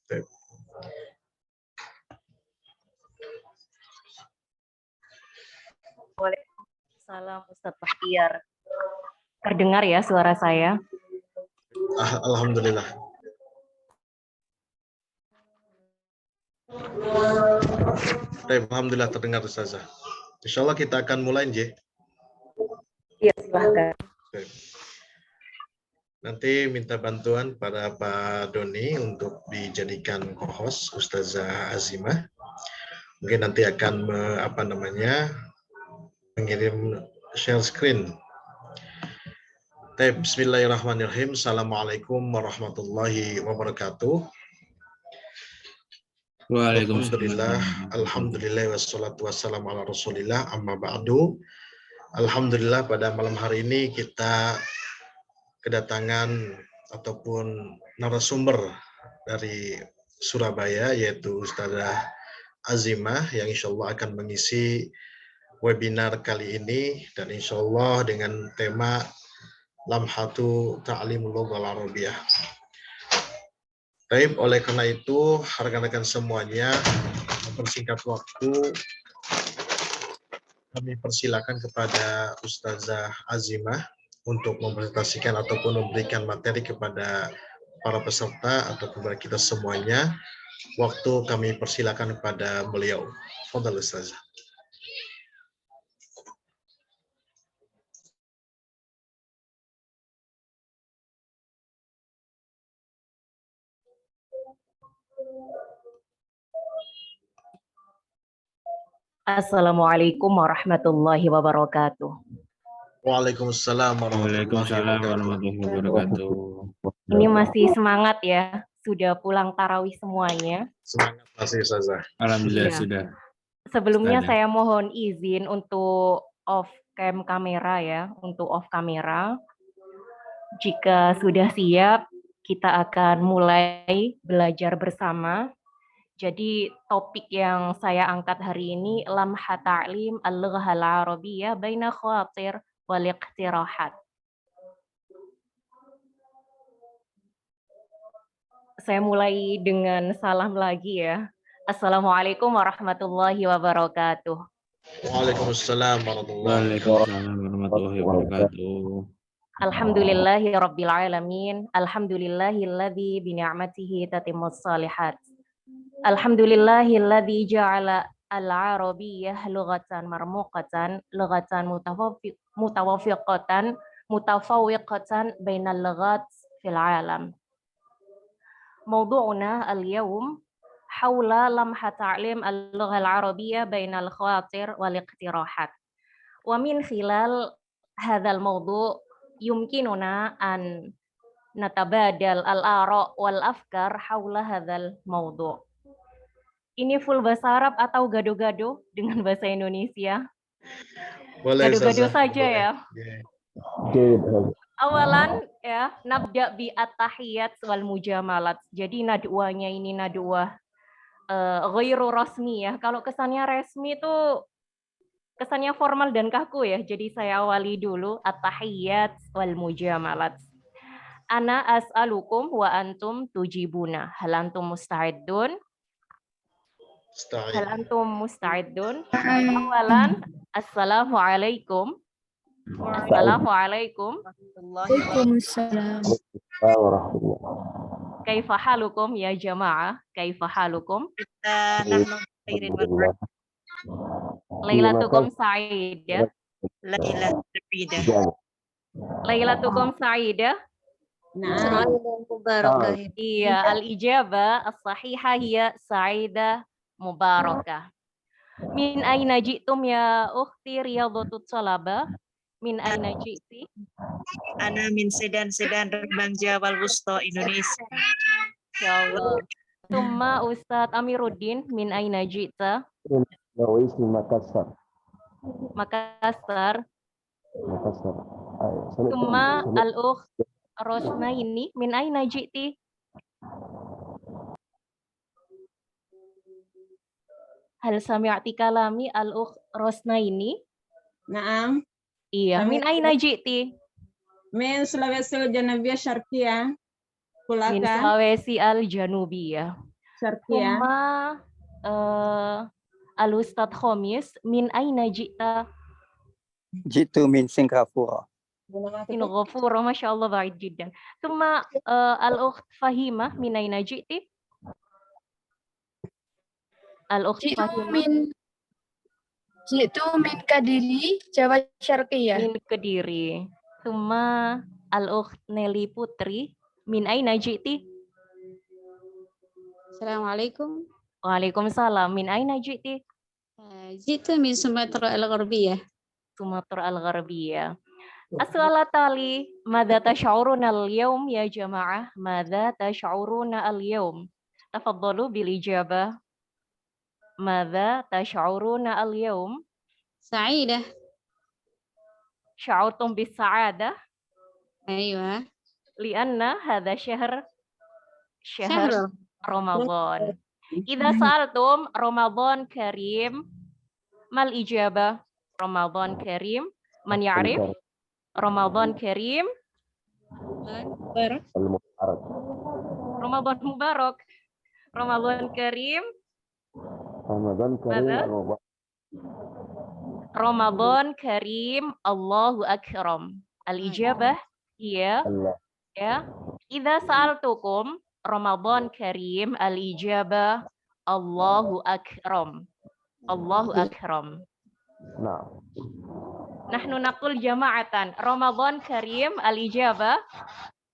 Baik. Waalaikumsalam Ustadz Bahtiar. Terdengar ya suara saya? Alhamdulillah. Baik, alhamdulillah terdengar Ustazah. Insya Allah kita akan mulai, Nj. Iya, silahkan. Baik. Nanti minta bantuan pada Pak Doni untuk dijadikan co-host Ustazah Azimah. Mungkin nanti akan mengirim share screen. Bismillahirrahmanirrahim. Assalamualaikum warahmatullahi wabarakatuh. Alhamdulillah wassalatu wassalamu ala Rasulillah amma ba'du. Alhamdulillah pada malam hari ini kita kedatangan ataupun narasumber dari Surabaya yaitu Ustazah Azimah yang insya Allah akan mengisi webinar kali ini dan insya Allah dengan tema Lamhatu Ta'limul Lughal Arabiyyah. Baik, oleh karena itu rekan-rekan semuanya mempersingkat waktu kami persilakan kepada Ustazah Azimah untuk mempresentasikan ataupun memberikan materi kepada para peserta atau kepada kita semuanya. Waktu kami persilakan kepada beliau. Fadhal Ustazah. Assalamualaikum warahmatullahi wabarakatuh. Waalaikumsalam warahmatullahi wabarakatuh. Ini masih semangat ya, sudah pulang tarawih semuanya. Semangat masih Ustazah. Alhamdulillah Ya. sudah. Sebelumnya Ustazah. saya mohon izin untuk off cam kamera ya, untuk off kamera. Jika sudah siap, kita akan mulai belajar bersama. Jadi topik yang saya angkat hari ini lamha ta'lim al-lughah al-arabiyyah baina khawatir wal iqtirahat. Saya mulai dengan salam lagi ya. Assalamualaikum warahmatullahi wabarakatuh. Waalaikumsalam warahmatullahi wabarakatuh. Waalaikumsalam warahmatullahi wabarakatuh. Alhamdulillahi rabbil alamin. Alhamdulillahilladzi bi ni'matihi tatimmus shalihat. Alhamdulillahilladzi ja'ala al-arabiyyah lughatan marmuqatan, lughatan mutafawwiqatan bainal lughat fil alam. Mawdu'una al-yawm hawla lamha ta'lim al-lugha al-arabiyyah bainal khawatir wal iqtirahat. Wa min khilal hadzal mawdu' yumkinuna an natabadal al-ara' wal afkar hawla hadzal mawdu'. Ini full bahasa Arab atau gado-gado dengan bahasa Indonesia? Boleh Gado-gado Ustazah. saja ya. Awalan ya, nabda bi at-tahiyyat wal mujamalat. Jadi nadwanya ini nadwah ghairu rasmi ya. Kalau kesannya resmi itu kesannya formal dan kaku ya. Jadi saya awali dulu at-tahiyyat wal mujamalat. Ana as'alukum wa antum tujibuna. Hal antum musta'idun? Hal antum musta'idun? Awalan, assalamualaikum. Assalamualaikum. Waalaikumsalam. Kaifa halukum ya jamaah? Kaifa halukum? Lailatukum sa'idah. Lailatukum sa'idah. Nah, Iya, al-ijabah as-sahihah hiya sa'idah mubarakah. Min aina ji'tum ya ukhti riyadhatut talaba? Min aina ji'ti? Ana min Sedan Rembang Jawal Wusta Indonesia. Insyaallah. Tumma Ustadz Amiruddin min aina ji'ta? Makassar. Makassar. Tumma al-ukht Rosnaini min aina ji'ti? Hal sami'ti kalami al-ukht Rosnaini? naam. Iya, min aina ji'ti? Min Sulawesi Janabiyah Syarqiyah. Min Kulaka. Sulawesi al-Janubiyah. syarqiyah. Thumma al-Ustadz Khamis, min aina ji'ta? Jitu min Singapura. Singapura, Masya Allah, baik jiddan. Thumma al-Ukht Fahimah, min aina ji'ti? Al-Ukht Fahimah. Jitu min Kadiri, Jawa Syarqiyah. Min Kediri. Thumma al-Ukht Nelly Putri, min aina ji'ti? Assalamualaikum. Waalaikumsalam. Min aina ji'ti? Jitu min Sumatera Al-Gharbiyah. Sumatera Al-Gharbiyah. As-su'ala tali, madza tash'uruna al-yawm ya jamaah? Madza tash'uruna al-yawm? Tafadhalu bil ijabah. Madza tash'uruna al-yawm? Sa'idah. Sya'urtum bis sa'adah? Aywa. Lianna hadha syahr Syahrul Ramadan. Idza sa'altum Ramadan Karim, mal ijabah? Ramadan Karim, man ya'rif? Ramadan Karim, Barak. Al-Mubarak. Ramadan Mubarak. Ramadan Karim, Ramadan Karim. Mada? Al-Mubarak. Ramadan Karim, Allahu Akram. Al-ijabah hiya Allah. ya. Idza sa'altukum Ramadan Karim, al-ijabah Allahu Akram. Allahu Akram. Nah. Nahnu naqul jama'atan. Ramadan Karim, al-ijabah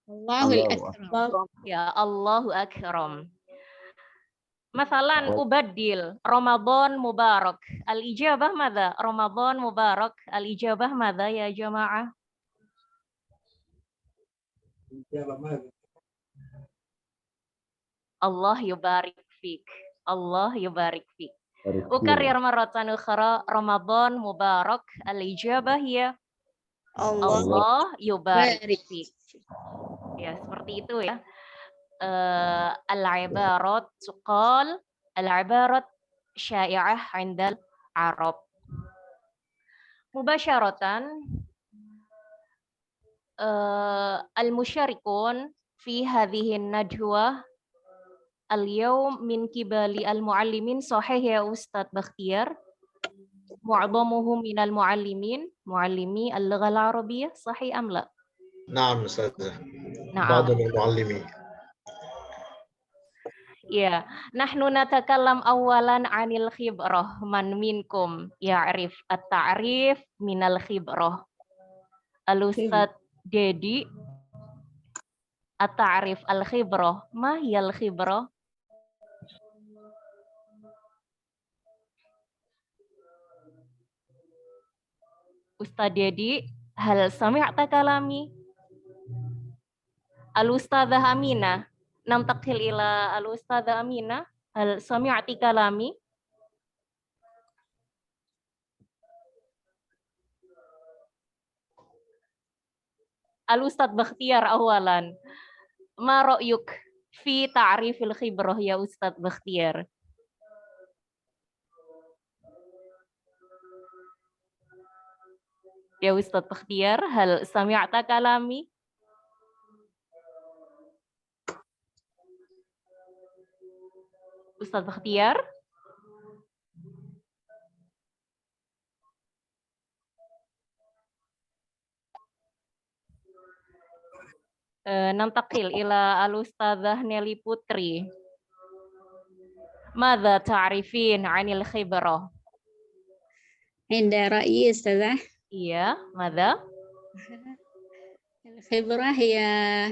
Allahul Allah. Akbar. ya Allahu Akram. Masalan ubaddil Ramadan Mubarak. Al-ijabah madza? Ramadan Mubarak. Al-ijabah madza ya jamaah? Allah yubarik fik. Allah yubarik fik. Ukarrir marratan ukhra, Ramadan Mubarak. Al-ijabah ya Allah yubarik fik. Ya, seperti itu ya. Al-ibarat tuqal, al-ibarat syai'ah 'indal Arab. Mubasyaratan al-musyrikun fi hadhihi an-nadwa al-yawm min kibali al-muallimin, sahih ya Ustaz Bakhtiar? Mu'adhamuhum minal muallimi al-lugha al-arabiyyah, sahih am la? Naam, Ustazah. Na'am. Ba'du min muallimi. Ya, nahnu natakallam awalan 'anil khibrah. Man minkum ya'rif at-ta'rif minal khibrah? Al-Ustaz Dedi, at-ta'rif al-khibrah. Ma hiya al-khibrah? Ustaz Dedi, hal sami'ta kalami? Al-Ustadzah Aminah, namtakil ila al-Ustadzah Aminah, hal sami'ti kalami? Al-Ustadz Bakhtiar awalan. Ma ra'yuk fi ta'rifil khibrah ya Ustadz Bakhtiar? Ya Ustadz Bakhtiar, hal sami'ta kalami? Ustadz Bakhtiar? Nantakil ila al-Ustadzah Nelly Putri. Madza ta'rifin 'anil khibrah? Inda ra'yi Ustazah. Iya, madza? Al-khibrah ya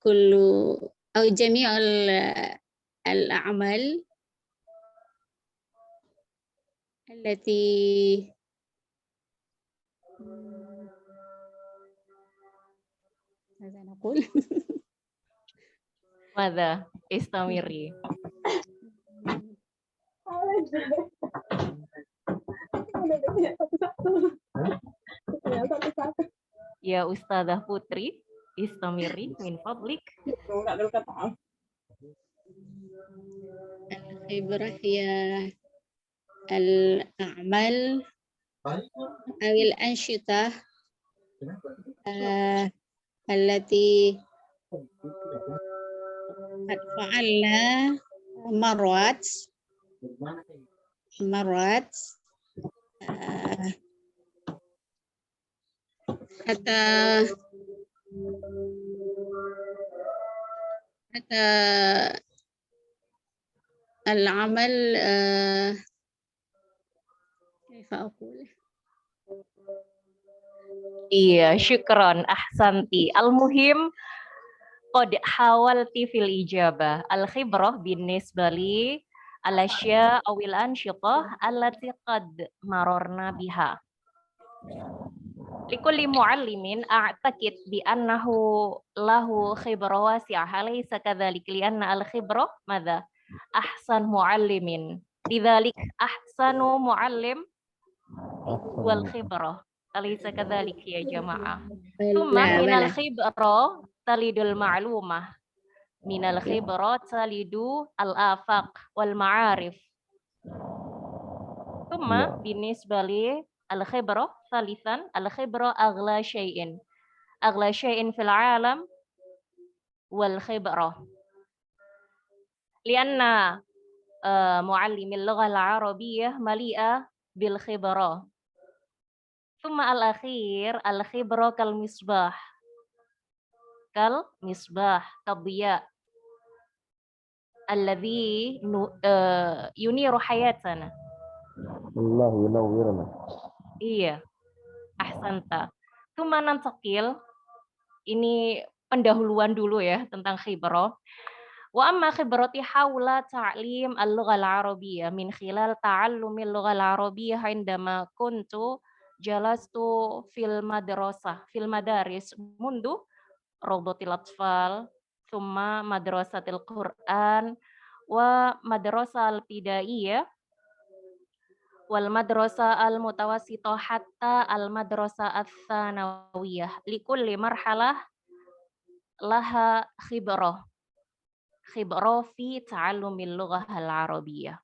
kullu atau jami'ul al-a'mal allati ماذا نقول؟ Madza? Istamiri. Ya Ustadzah Putri, istamiri min fadlik. Al-khibrah ya al-a'mal awil ansyitah allati قد فعلنا مرات أتى العمل كيف أقول Iya, syukron, ahsanti. Al-muhim, qad hawalti fil ijabah. Al-khibrah binisbah li al-asya awil ansyitah allati qad marorna biha. Likulli muallimin a'takid bi annahu lahu khibrah wasi'ah. Alaysa kadzalik li anna al-khibrah madza? Ahsan muallimin. Lidzalik ahsanu muallim wal khibrah. Alaysa kadzalik ya jamaah. Tsumma minal khibrah talidul ma'lumah. Minal khibrah talidu al-afaq wal ma'arif. Tsumma binisbah li al-khibrah thalithan al-khibrah aghla syai'in. Aghla syai'in fil 'alam wal khibrah. Lianna muallimil lughah al-arabiyyah mali'a bil khibrah. Tsumma al-akhir al-khibrah kal misbah. Kal misbah kadhiya alladhi yuniru hayatana. Allah yunawwirna. Iya, ahsanta. Tsumma nantaqil, ini pendahuluan dulu ya tentang khibrah. Wa amma khibrati haula ta'lim al-lughah al-arabiyyah min khilal ta'allumi al-lughah al-arabiyyah indama kuntu jalastu fil madaris mundu rawdatil atfal thumma madrasatil Qur'an wa madrasah al-bidaiyah wal madrasah al-mutawassithah hatta al-madrasah ats-tsanawiyah likulli marhalah laha khibrah fi ta'allumil lughah al-arabiyyah.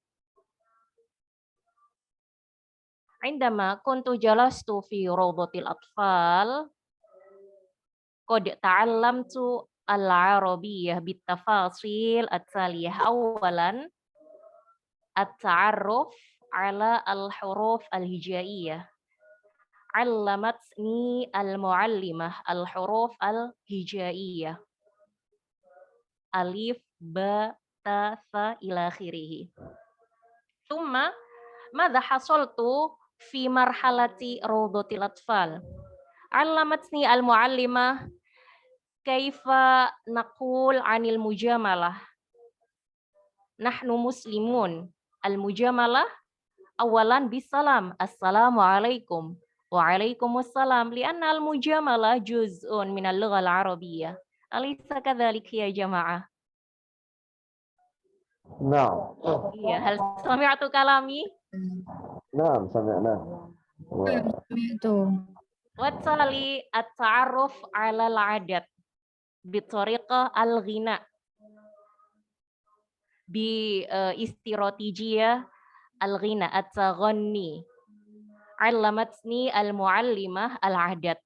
Indama kuntu jalastu fi rawdatil atfal qad ta'allamtu al-arabiyyah bitafasil at-taliyah. Awalan at-ta'arruf ala al-huruf al-hijaiyah. 'Allamatni al-muallimah al-huruf al-hijaiyah. Alif, ba, ta, tha ila akhirih. Tsumma madza hasaltu fi marhalati rawdatil atfal. 'Allamatni al-muallimah kaifa naqul 'anil mujamalah. Nahnu muslimun. Al-mujamalah awalan bisalam. Assalamu alaikum. Wa alaikumussalam. Lianna al-mujamalah juz'un minal lughah al-arabiyyah. Alaysa kadzalik ya jamaah? Naam. Iya, hal sami'tu kalami? Naam, sami'na. Itu. Watsali at-ta'arruf 'ala al-'adat bi tariqah al-ghina bi istiratijiyah al-ghina at-taghanni. 'Allamatni al-muallimah al-'adat.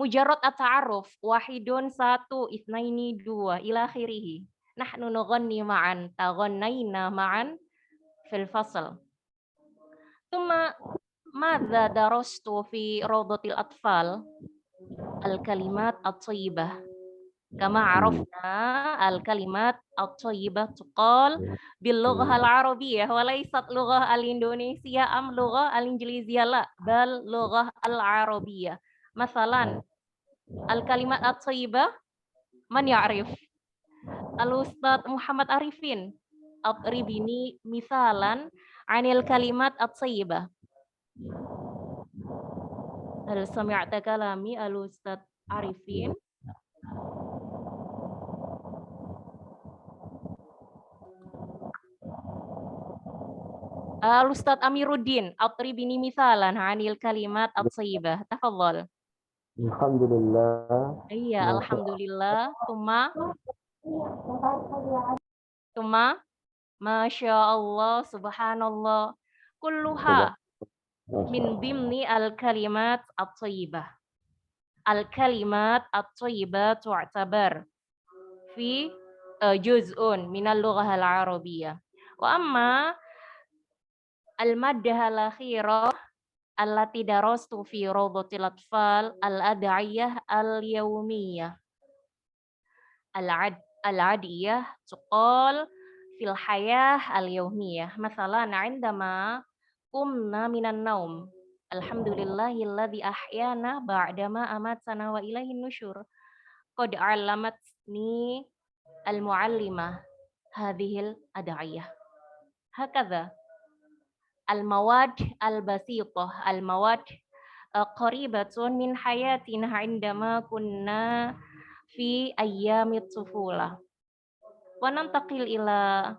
Mujarrad at-ta'arruf wahidun satu itsnaini dua ila akhirih. Nahnu nughanni ma'an taghannaina ma'an fil fasl. Tsumma madza darastu fi rawdatil atfal al-kalimat at-thayyibah. Kama 'arafna al-kalimat at-thayyibah tuqal bil lughah al-arabiyyah wa laysat lughah al-indonesia am lughah al-injiliziyah la bal lughah al-arabiyyah. Masalan, al-kalimat at-thayyibah man ya'rif? Al-Ustadz Muhammad Arifin atribini misalan anil kalimat at-thayyibah. Hal sami'ta kalami al-Ustadz Arifin? Al-Ustadz Amiruddin atribini misalan anil kalimat at-thayyibah. Tafadhal. Alhamdulillah. Iya, alhamdulillah. Tuma, masya Allah, subhanallah. Kulluha min dimni al-kalimat at-thayyibah. al-kalimat at-thayyibah tu'tabar fi juz'un minal lughah al-arabiyyah. Wa amma al-maddah al-akhirah allati darastu fi rawdatil atfal al-ad'iyah al-yawmiyah. Al-adiyah tuqal fil hayah al-yawmiyah. Masalan, 'indama qumna minan naum. Alhamdulillahilladzi ahyana ba'dama amatana wa ilaihin nusyur. Qad 'allamatni al-mu'allimah hadhil ad'iyah. Hakadha al-mawad al-basitah, al-mawad qaribatun min hayatina 'indama kunna fi ayyamit tufulah. Wa nantaqil ila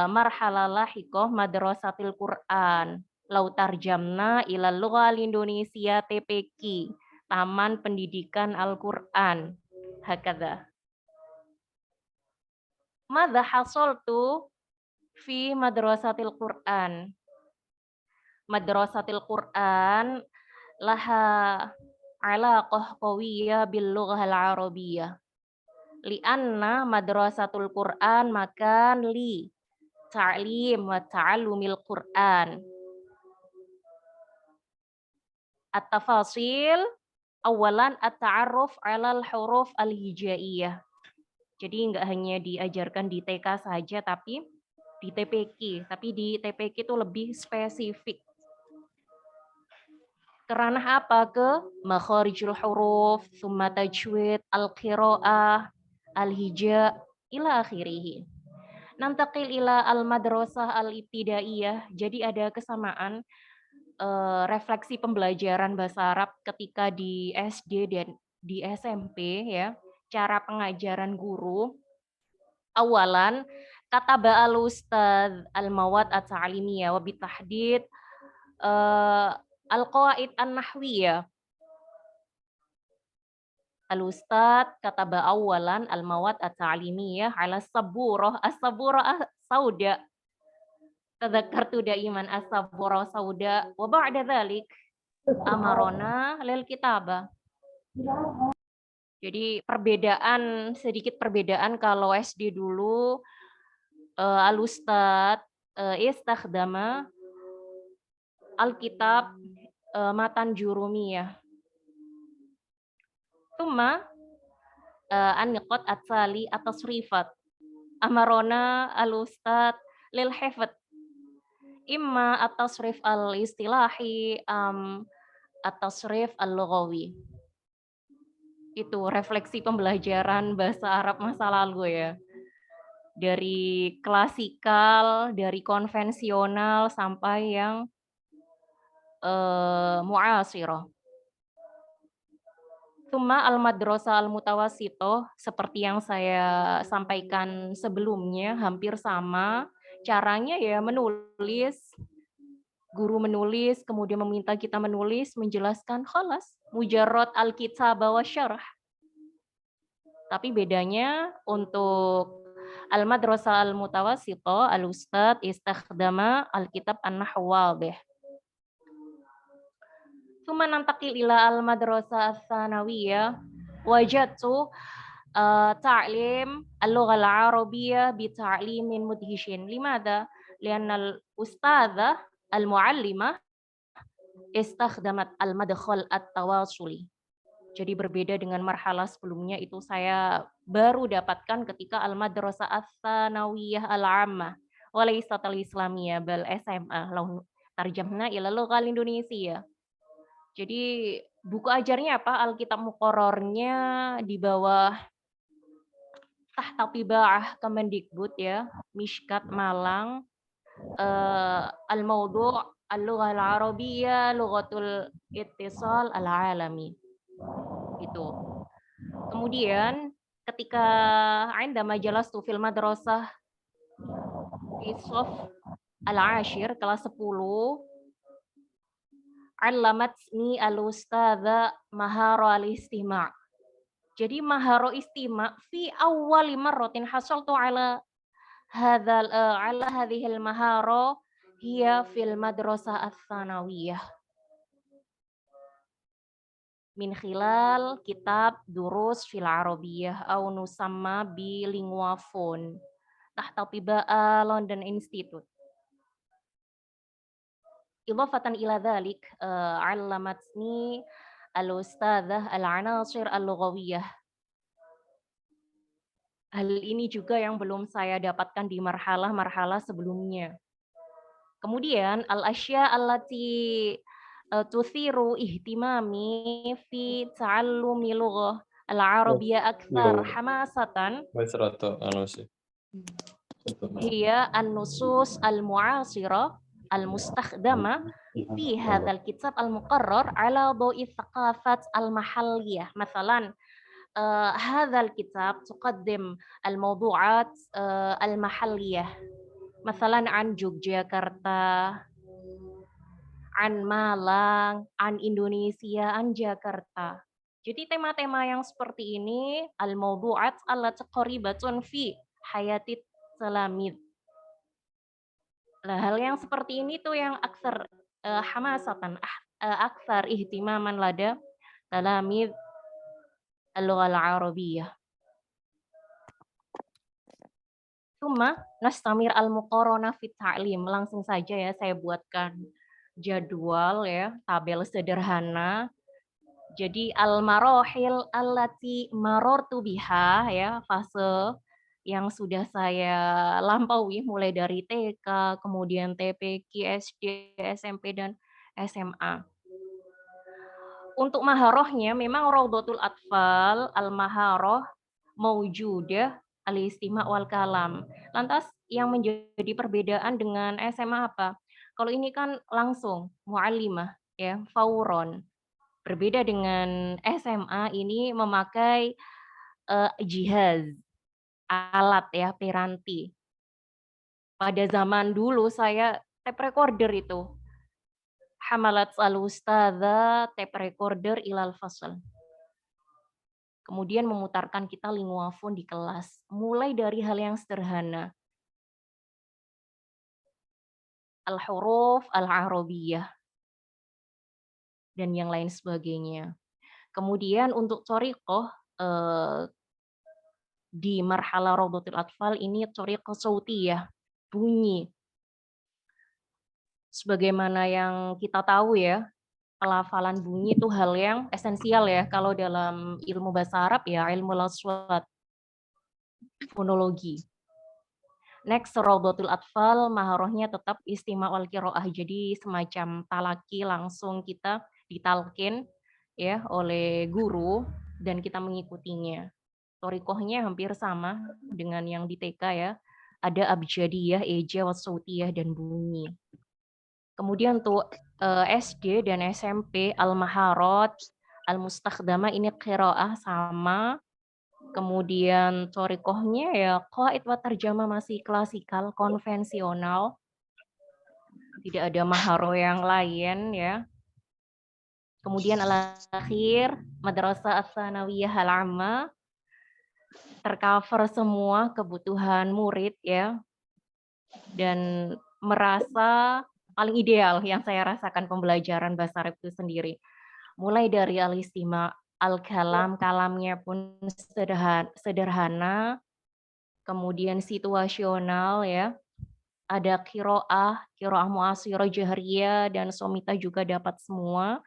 marhala lahiqah madrasatil Qur'an. Lau tarjamna ila lughal Indonesia TPQ, Taman Pendidikan Al-Qur'an. Hakadha. Madza hasaltu fi madrasatil Qur'an. Madrasatil Qur'an laha alaqah qawiyyah bil lughal arabiyyah. Lianna madrasatul Qur'an makan li ta'lim wa ta'allumil Qur'an. At-tafasil awalan at-ta'arruf 'alal huruf al-hijaiyah. Jadi enggak hanya diajarkan di TK saja tapi di TPQ, tapi di TPQ itu lebih spesifik. Kerana apa? Ke makharijul huruf, summa tajwid, al-qiraah, al-hija, ila akhirih. Nantaqil ila al-madrasah al-ibtidaiyah. Jadi ada kesamaan refleksi pembelajaran bahasa Arab ketika di SD dan di SMP ya. Cara pengajaran guru. Awalan kataba al-ustadz al-mawad at-ta'limiyah wa bitahdid al-qawaid an-nahwiyah. Al-ustadz kataba awalan al-mawad at-ta'limiyah ala saburah as-saburah sauda. Tadzakartu daiman as-saburah sauda wa ba'da dzalik amarona lil kitabah. Jadi sedikit perbedaan kalau SD dulu al-ustadz istakhdama al-kitab matan jurumiyah. Tsumma an-niqat at-tali at-tasrifat. Amarona al-ustadz lil hifdz. Imma at-tasrif al-istilahi at-tasrif al-lughawi. Itu refleksi pembelajaran bahasa Arab masa lalu ya. Dari klasikal, dari konvensional sampai yang mu'asirah. Tsumma al-madrasah al-mutawassithah seperti yang saya sampaikan sebelumnya hampir sama. Caranya ya menulis, guru menulis, kemudian meminta kita menulis, menjelaskan khalas, mujarrad al-kitab wa syarah. Tapi bedanya untuk al-madrasah al-mutawassithah, al-ustadz istakhdama al-kitab an-nahwu wadih. Tsumma nantaqil ila al-madrasah ats-tsanawiyah wajadtu ta'lim al-lughah al-arabiyyah bi ta'limin mudhishin. Limadha? Lianna al-ustadzah al-muallimah istakhdamat al-madkhal at-tawasuli. Jadi berbeda dengan marhalah sebelumnya, itu saya baru dapatkan ketika al-madrasah ats-tsanawiyah al-'ammah wa laysat al-islamiyah bal SMA law tarjamna ila lughah Indonesia. Jadi buku ajarnya apa? Alkitab muqarrarnya di bawah tahta tibaah Kemendikbud ya, Mishkat Malang, al-mawdu' al-lughah al-arabiyyah lughatul ittisal al-alami. Itu. Kemudian ketika indama jalastu fil madrasah fi shaf al-ashir kelas 10 allamatni al-ustadza mahara al-istima'. Jadi maharo istima' fi awwali marratin hasaltu ala hadhil maharo hiya fil madrasah ats-tsanawiyah. min khilal kitab durus fil Arabiyyah au nusamma bi Linguafon tahta Tibaa London Institute. Idhafatan ila dhalik, 'allamatni al-ustadzah al-'anasir al-lughawiyyah. Hal ini juga yang belum saya dapatkan di marhalah-marhalah sebelumnya. Kemudian al-asya allati tuthiru ihtimami fi ta'allumi lughah al-arabiyyah akthar hamasatan hiya an-nusus al-mu'asirah al-mustakhdama fi hadzal kitab al-muqarrar ala dhawi thaqafat al-mahalliyah. Mathalan hadzal kitab tuqaddim al-mawdu'at al-mahalliyah. Mathalan an Yogyakarta, an Malang, an Indonesia, an Jakarta. Jadi tema-tema yang seperti ini al-mawdu'at allati qaribatun fi hayati salamid. Nah, hal yang seperti ini tuh yang aksar hamasatan, aksar ihtimaman lada talamid al-lughah al-arabiyyah. Tsumma nastamir al-muqaranah fit ta'lim. Langsung saja ya saya buatkan jadwal ya, tabel sederhana. Jadi al-marahil allati marartu biha ya, fase yang sudah saya lampaui mulai dari TK, kemudian TPQ, SD, SMP dan SMA. Untuk maharohnya memang Raudhatul Atfal al-maharoh maujudah al-istima' wal kalam. Lantas yang menjadi perbedaan dengan SMA apa? Kalau ini kan langsung mu'allimah ya, fauron. Berbeda dengan SMA ini memakai jihaz, alat ya, piranti. Pada zaman dulu saya tape recorder itu. Hamalat al-ustadza tape recorder ilal fasal. Kemudian memutarkan kita Linguafon di kelas, mulai dari hal yang sederhana. Al-huruf al-arabiyyah dan yang lain sebagainya. Kemudian untuk thoriqah di marhalah Raudhatul Atfal ini thoriqah sautiyah, bunyi. Sebagaimana yang kita tahu ya, pelafalan bunyi itu hal yang esensial ya kalau dalam ilmu bahasa Arab ya, ilmu aswat, fonologi. Next, Raudhatul Atfal maharohnya tetap istima' wal qiraah. Jadi semacam talaki langsung kita ditalkin ya oleh guru dan kita mengikutinya. Thoriqahnya hampir sama dengan yang di TK ya. Ada abjadiyah, eja, wasautiyah dan bunyi. Kemudian untuk SD dan SMP al-maharat, al-mustakhdama ini qiraah sama. Kemudian thoriqahnya ya qaid wa tarjamah masih klasikal, konvensional. Tidak ada maharo yang lain ya. Kemudian al-akhir madrasah ats-tsanawiyah al-'amma, tercover semua kebutuhan murid ya. Dan merasa paling ideal yang saya rasakan pembelajaran bahasa Arab itu sendiri. Mulai dari al-istima', al-kalam, kalamnya pun sederhana, kemudian situasional ya. Ada qiraah mu'asirah jahriyah dan somita juga dapat semua.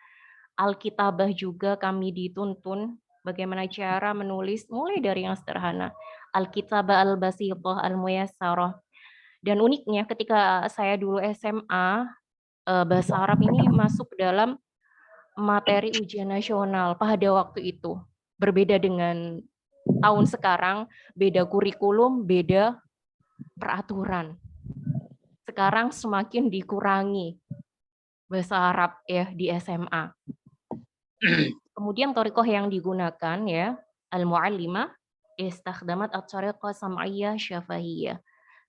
Al-kitabah juga kami dituntun bagaimana cara menulis mulai dari yang sederhana. Al-kitabah al-basithah al-muyassarah. Dan uniknya ketika saya dulu SMA, bahasa Arab ini masuk dalam materi ujian nasional pada waktu itu. Berbeda dengan tahun sekarang, beda kurikulum, beda peraturan. Sekarang semakin dikurangi bahasa Arab ya di SMA. Kemudian thoriqah yang digunakan ya, al-mu'allimah istakhdamat at-thariqah sam'iyah syafahiyah.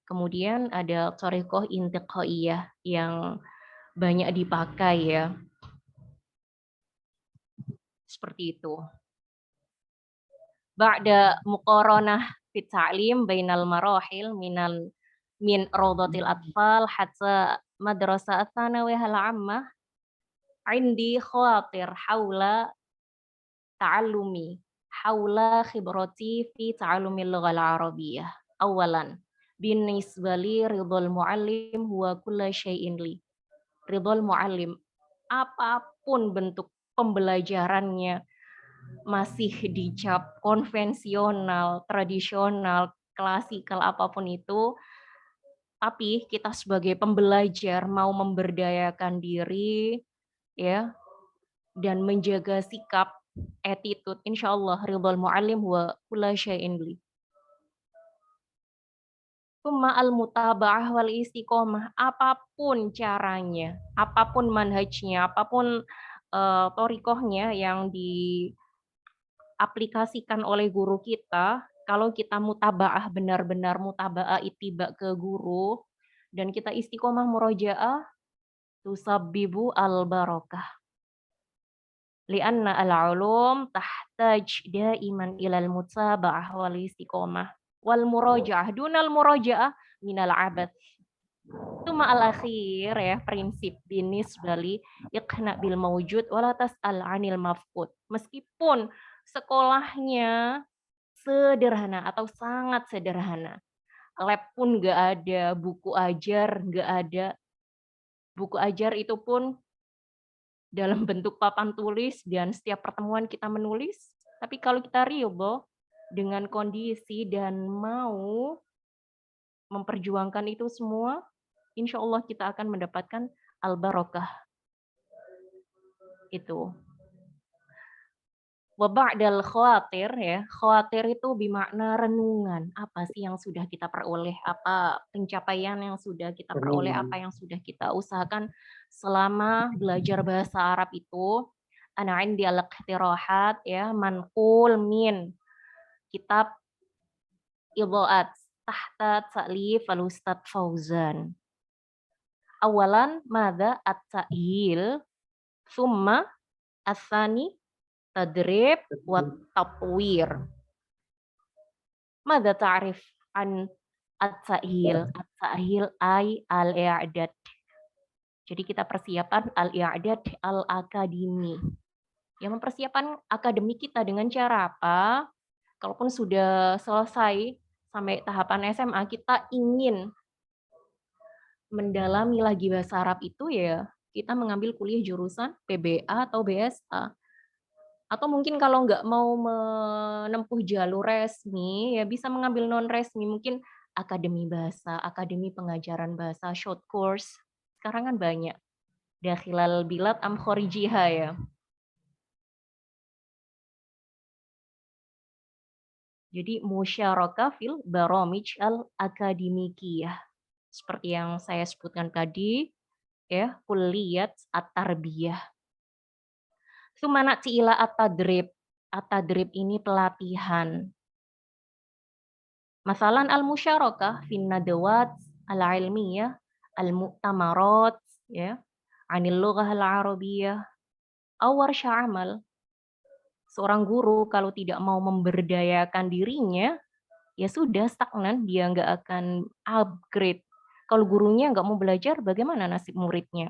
Kemudian ada thariqah intiqaiyah yang banyak dipakai ya. Seperti itu. Ba'da muqaranah fit ta'lim bainal marahil min Raudhatil Atfal hatta madrasah ats-tsanawiyah al-'ammah indi khawatir haula ta'allumi haula khibrati fi ta'allumil lughal arabiyyah. Awalan, binisba li ridhal muallim huwa kulla syai'in li. Ridhal muallim, apapun bentuk pembelajarannya, masih dicap konvensional, tradisional, klasikal, apapun itu, tapi kita sebagai pembelajar mau memberdayakan diri, ya, dan menjaga sikap, attitude, insya Allah ridhal muallim huwa kulla syai'in li. Summa al-mutaba'ah wal istiqomah, apapun caranya, apapun manhajnya, apapun thoriqohnya yang diaplikasikan oleh guru kita, kalau kita mutaba'ah, benar-benar mutaba'ah ittiba ke guru, dan kita istiqomah murojaah, tusabbibu al-barakah. Lianna al-ulum tahtaj daiman ilal mutaba'ah wal istiqomah. Wal murojaah, dunal murojaah minal abad. Tuma al-akhir, ya, prinsip binis bali iqna bil mawjud wala tas'al anil mafqud. Meskipun sekolahnya sederhana atau sangat sederhana, lab pun nggak ada, buku ajar nggak ada, buku ajar itu pun dalam bentuk papan tulis dan setiap pertemuan kita menulis. Tapi kalau kita ridho dengan kondisi dan mau memperjuangkan itu semua, insya Allah kita akan mendapatkan al-barakah. Itu. Wa ba'dal khawatir, ya, khawatir itu bermakna renungan. Apa sih yang sudah kita peroleh? Apa pencapaian yang sudah kita peroleh? Apa yang sudah kita usahakan selama belajar bahasa Arab itu? Ana indi al-iqtirahat, ya, manqul min kitab Idha'at tahta ta'lif al-Ustadz Fauzan. Awalan, madza at-ta'hil, summa as-tsani tadrib wa tatwir. Madza ta'rif an at-ta'hil? At-ta'hil ay al-i'dad. Jadi kita persiapan al-i'dad al-akademi. Ya, mempersiapkan akademik kita dengan cara apa? Kalaupun sudah selesai sampai tahapan SMA, kita ingin mendalami lagi bahasa Arab itu, ya kita mengambil kuliah jurusan PBA atau BSA. Atau mungkin kalau nggak mau menempuh jalur resmi, ya bisa mengambil non-resmi, mungkin akademi bahasa, akademi pengajaran bahasa, short course. Sekarang kan banyak. Dakhilal bilad am khorijiha, ya. Jadi musyarakah fil baromij al-akademikiyah. Seperti yang saya sebutkan tadi, ya, kulliyat at-tarbiyah. Tsumma na'ti ila at-tadrib. At-tadrib ini pelatihan. Masalan al-musyarakah fin nadawat al-ilmiyah, al-mu'tamarat, ya, anil lughah al-arabiyyah, aw warsha amal. Seorang guru kalau tidak mau memberdayakan dirinya, ya sudah stagnan, dia nggak akan upgrade. Kalau gurunya nggak mau belajar, bagaimana nasib muridnya?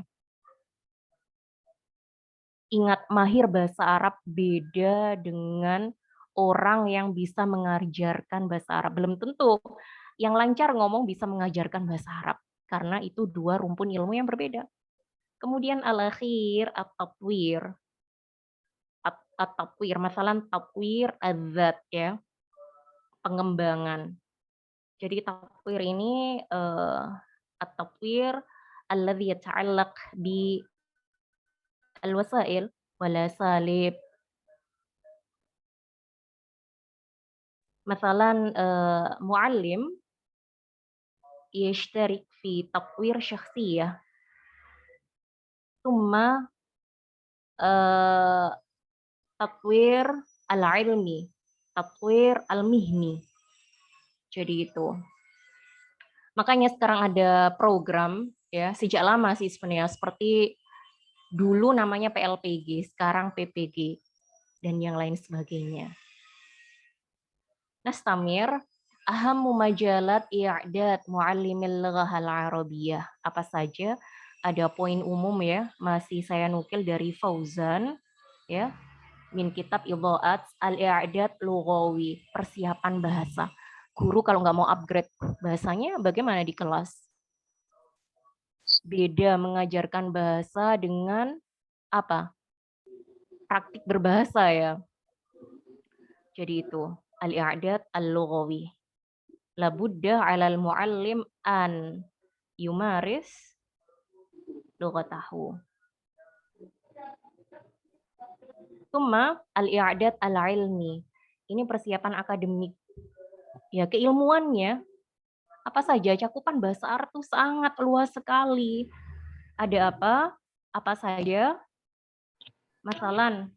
Ingat, mahir bahasa Arab beda dengan orang yang bisa mengajarkan bahasa Arab. Belum tentu yang lancar ngomong bisa mengajarkan bahasa Arab, karena itu dua rumpun ilmu yang berbeda. Kemudian al-akhir at-tatwir. At-tatwir, masalah tatwir adzat, ya, pengembangan. Jadi tatwir ini at-tatwir alladhi yata'allaq bi al-wasail wala salib. Masalan muallim yashtarik fi tatwir syakhsiyah, thumma tatwir al-ilmi, tatwir al-mihni. Jadi itu. Makanya sekarang ada program, ya, sejak lama sih sebenarnya, seperti dulu namanya PLPG, sekarang PPG, dan yang lain sebagainya. Nastamir, ahammu majalat i'dad muallimil lughah al-arabiyyah. Apa saja? Ada poin umum, ya, masih saya nukil dari Fauzan, ya. min kitab Idha'at al-i'dad lughawi, persiapan bahasa. Guru kalau nggak mau upgrade bahasanya bagaimana di kelas? Beda mengajarkan bahasa dengan apa? Praktik berbahasa ya. Jadi itu al-i'dad al-lughawi. Labudda 'alal muallim an yumaris lughatahu. Tsumma al-i'dad al-ilmi. Ini persiapan akademik. Ya, keilmuannya apa saja, cakupan bahasa Arab itu sangat luas sekali. Ada apa? Apa saja? Masalan,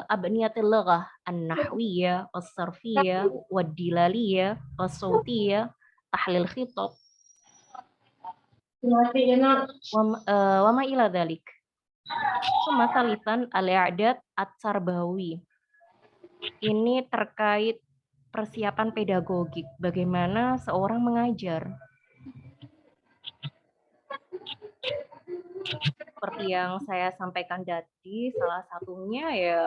abniyatil lughah an-nahwiyah, as-sarfiyah, wad-dilaliyah, as-sautiyah, tahlil khitab, wa ma ila dzalik. Summa al-i'dad at-tarbawi. Ini terkait persiapan pedagogik, bagaimana seorang mengajar. Seperti yang saya sampaikan tadi, salah satunya ya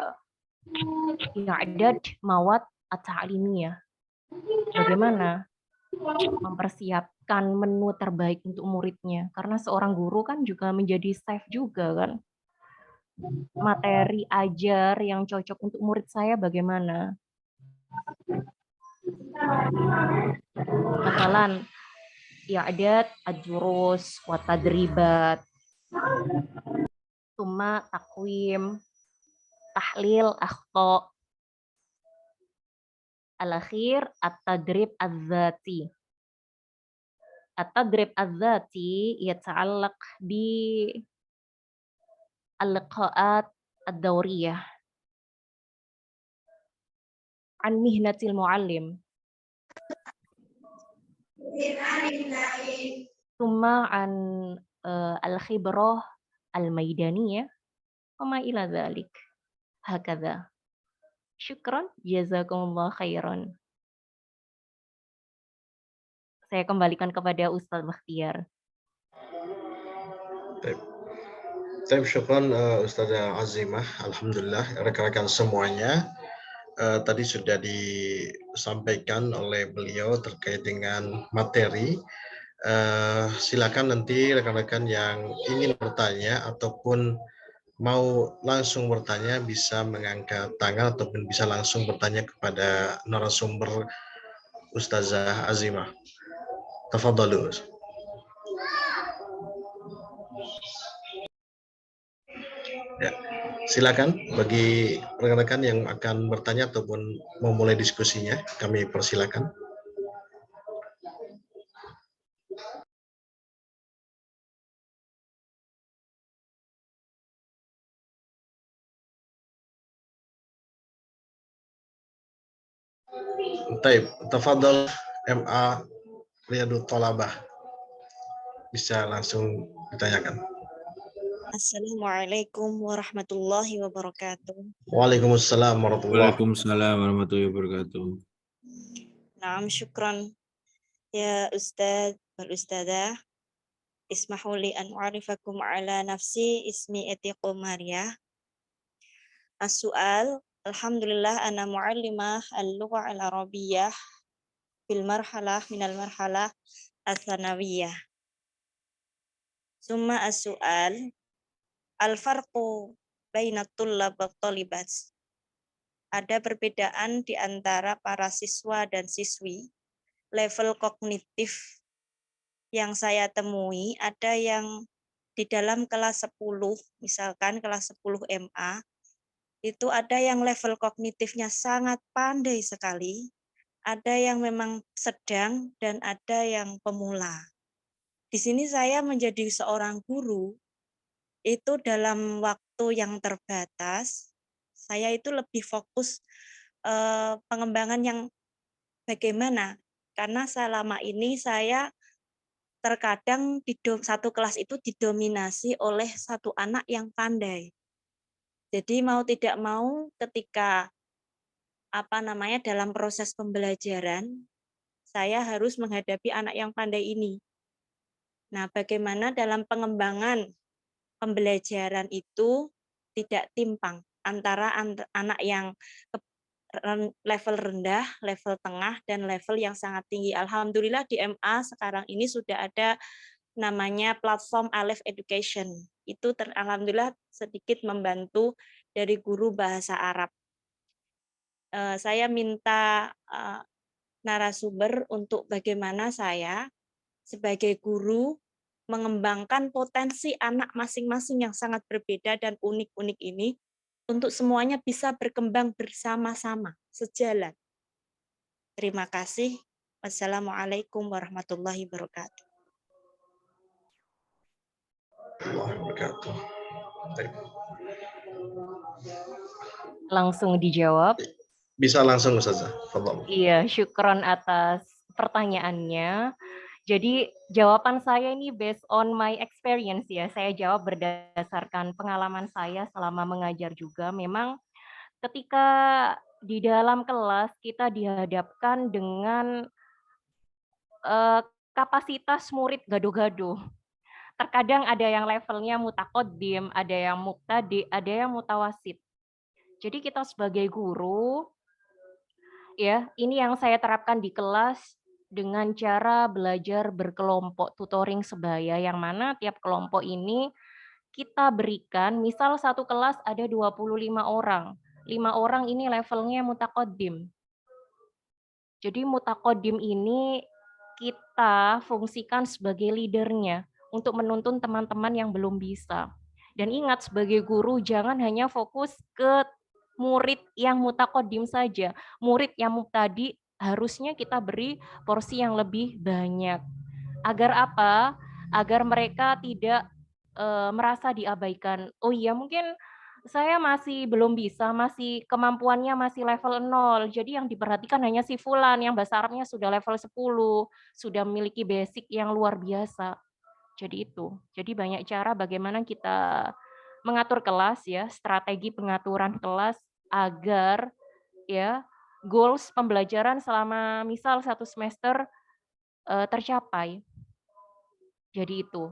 i'dad mawad at-ta'limiyah. Bagaimana mempersiapkan menu terbaik untuk muridnya, karena seorang guru kan juga menjadi chef juga kan. Materi ajar yang cocok untuk murid saya bagaimana? Masalan, i'dad ad-durus wa tadribat, summa takwim, tahlil akhta, al-akhir at-tadrib az-zati. At-tadrib az-zati yata'allaq bi al-liqa'at ad-dawriyah an mihnatil muallim. Summa an al-khibrah al-maidaniyah wa ma ila dzalik. Hakadha. Syukran, jazakumullah khairan. Saya kembalikan kepada Ustaz Bakhtiar. Baik, syukran Ustazah Azimah. Alhamdulillah, rekan-rekan semuanya. Tadi sudah disampaikan oleh beliau terkait dengan materi. Silakan nanti rekan-rekan yang ingin bertanya ataupun mau langsung bertanya bisa mengangkat tangan ataupun bisa langsung bertanya kepada narasumber Ustazah Azimah. Tafadhalu. Ya, silakan bagi rekan-rekan yang akan bertanya ataupun memulai diskusinya, kami persilakan. Taib, tafadhal MA Riyadut Thalabah. Bisa langsung ditanyakan. Assalamualaikum warahmatullahi wabarakatuh. Waalaikumsalam warahmatullahi wabarakatuh. Waalaikumsalam warahmatullahi wabarakatuh. Naam, syukran ya Ustaz wal Ustadzah. Ismahu li an u'arifakum ala nafsi ismi Etiqo Maria. As-su'al, alhamdulillah ana mu'allimah al-lughah al-arabiyyah fil marhalah minal marhalah ats-tsanawiyah. Summa as-su'al, al-farqu baina tullab wa thalibat. Ada perbedaan di antara para siswa dan siswi. Level kognitif yang saya temui ada yang di dalam kelas 10, misalkan kelas 10 MA, itu ada yang level kognitifnya sangat pandai sekali, ada yang memang sedang, dan ada yang pemula. Di sini saya menjadi seorang guru, itu dalam waktu yang terbatas, saya itu lebih fokus pengembangan yang bagaimana, karena selama ini saya terkadang di satu kelas itu didominasi oleh satu anak yang pandai. Jadi mau tidak mau ketika dalam proses pembelajaran, saya harus menghadapi anak yang pandai ini. Nah, bagaimana dalam pengembangan pembelajaran itu tidak timpang. antara anak yang level rendah, level tengah, dan level yang sangat tinggi. Alhamdulillah di MA sekarang ini sudah ada namanya platform Alif Education. Itu alhamdulillah sedikit membantu dari guru bahasa Arab. Saya minta narasumber untuk bagaimana saya sebagai guru mengembangkan potensi anak masing-masing yang sangat berbeda dan unik-unik ini untuk semuanya bisa berkembang bersama-sama, sejalan. Terima kasih. Wassalamualaikum warahmatullahi wabarakatuh. Langsung dijawab. Bisa langsung Ustazah. Fadhal. Iya, syukron atas pertanyaannya. Jadi jawaban saya ini based on my experience ya. Saya jawab berdasarkan pengalaman saya selama mengajar juga. Memang ketika di dalam kelas kita dihadapkan dengan kapasitas murid gaduh-gaduh. Terkadang ada yang levelnya mutakodim, ada yang muktadi, ada yang mutawasid. Jadi kita sebagai guru, ya ini yang saya terapkan di kelas dengan cara belajar berkelompok tutoring sebaya, yang mana tiap kelompok ini kita berikan, misal satu kelas ada 25 orang, 5 orang ini levelnya mutakodim. Jadi mutakodim ini kita fungsikan sebagai leadernya untuk menuntun teman-teman yang belum bisa. Dan ingat sebagai guru jangan hanya fokus ke murid yang mutakodim saja. Murid yang mubtadi harusnya kita beri porsi yang lebih banyak. Agar apa? Agar mereka tidak merasa diabaikan. Oh iya, mungkin saya masih belum bisa, masih kemampuannya masih level 0. Jadi yang diperhatikan hanya si fulan yang bahasa Arabnya sudah level 10, sudah memiliki basic yang luar biasa. Jadi itu. Jadi banyak cara bagaimana kita mengatur kelas ya, strategi pengaturan kelas agar ya goals pembelajaran selama misal 1 semester tercapai. Jadi itu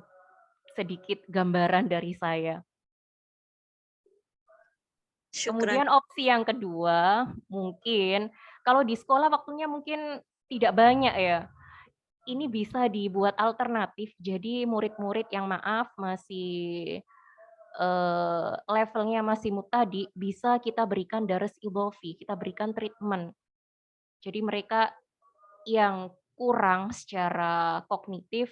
sedikit gambaran dari saya. Syukran. Kemudian opsi yang kedua, mungkin kalau di sekolah waktunya mungkin tidak banyak ya. Ini bisa dibuat alternatif. Jadi murid-murid yang maaf masih levelnya masih mubtadi, bisa kita berikan daras idhofi, kita berikan treatment. Jadi mereka yang kurang secara kognitif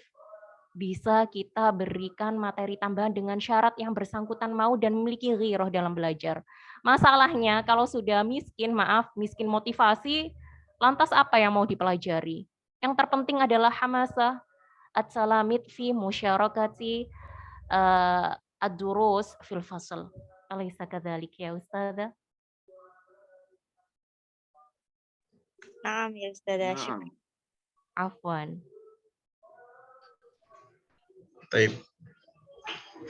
bisa kita berikan materi tambahan dengan syarat yang bersangkutan mau dan memiliki ghiroh dalam belajar. Masalahnya kalau sudah miskin, maaf, miskin motivasi, lantas apa yang mau dipelajari? Yang terpenting adalah hamasah, at-salamit fi musyarakati ad-durus fil fasl. Alaysa kadzalik ya Ustazah? Naam ya Ustazah. Syukran. Afwan. Baik.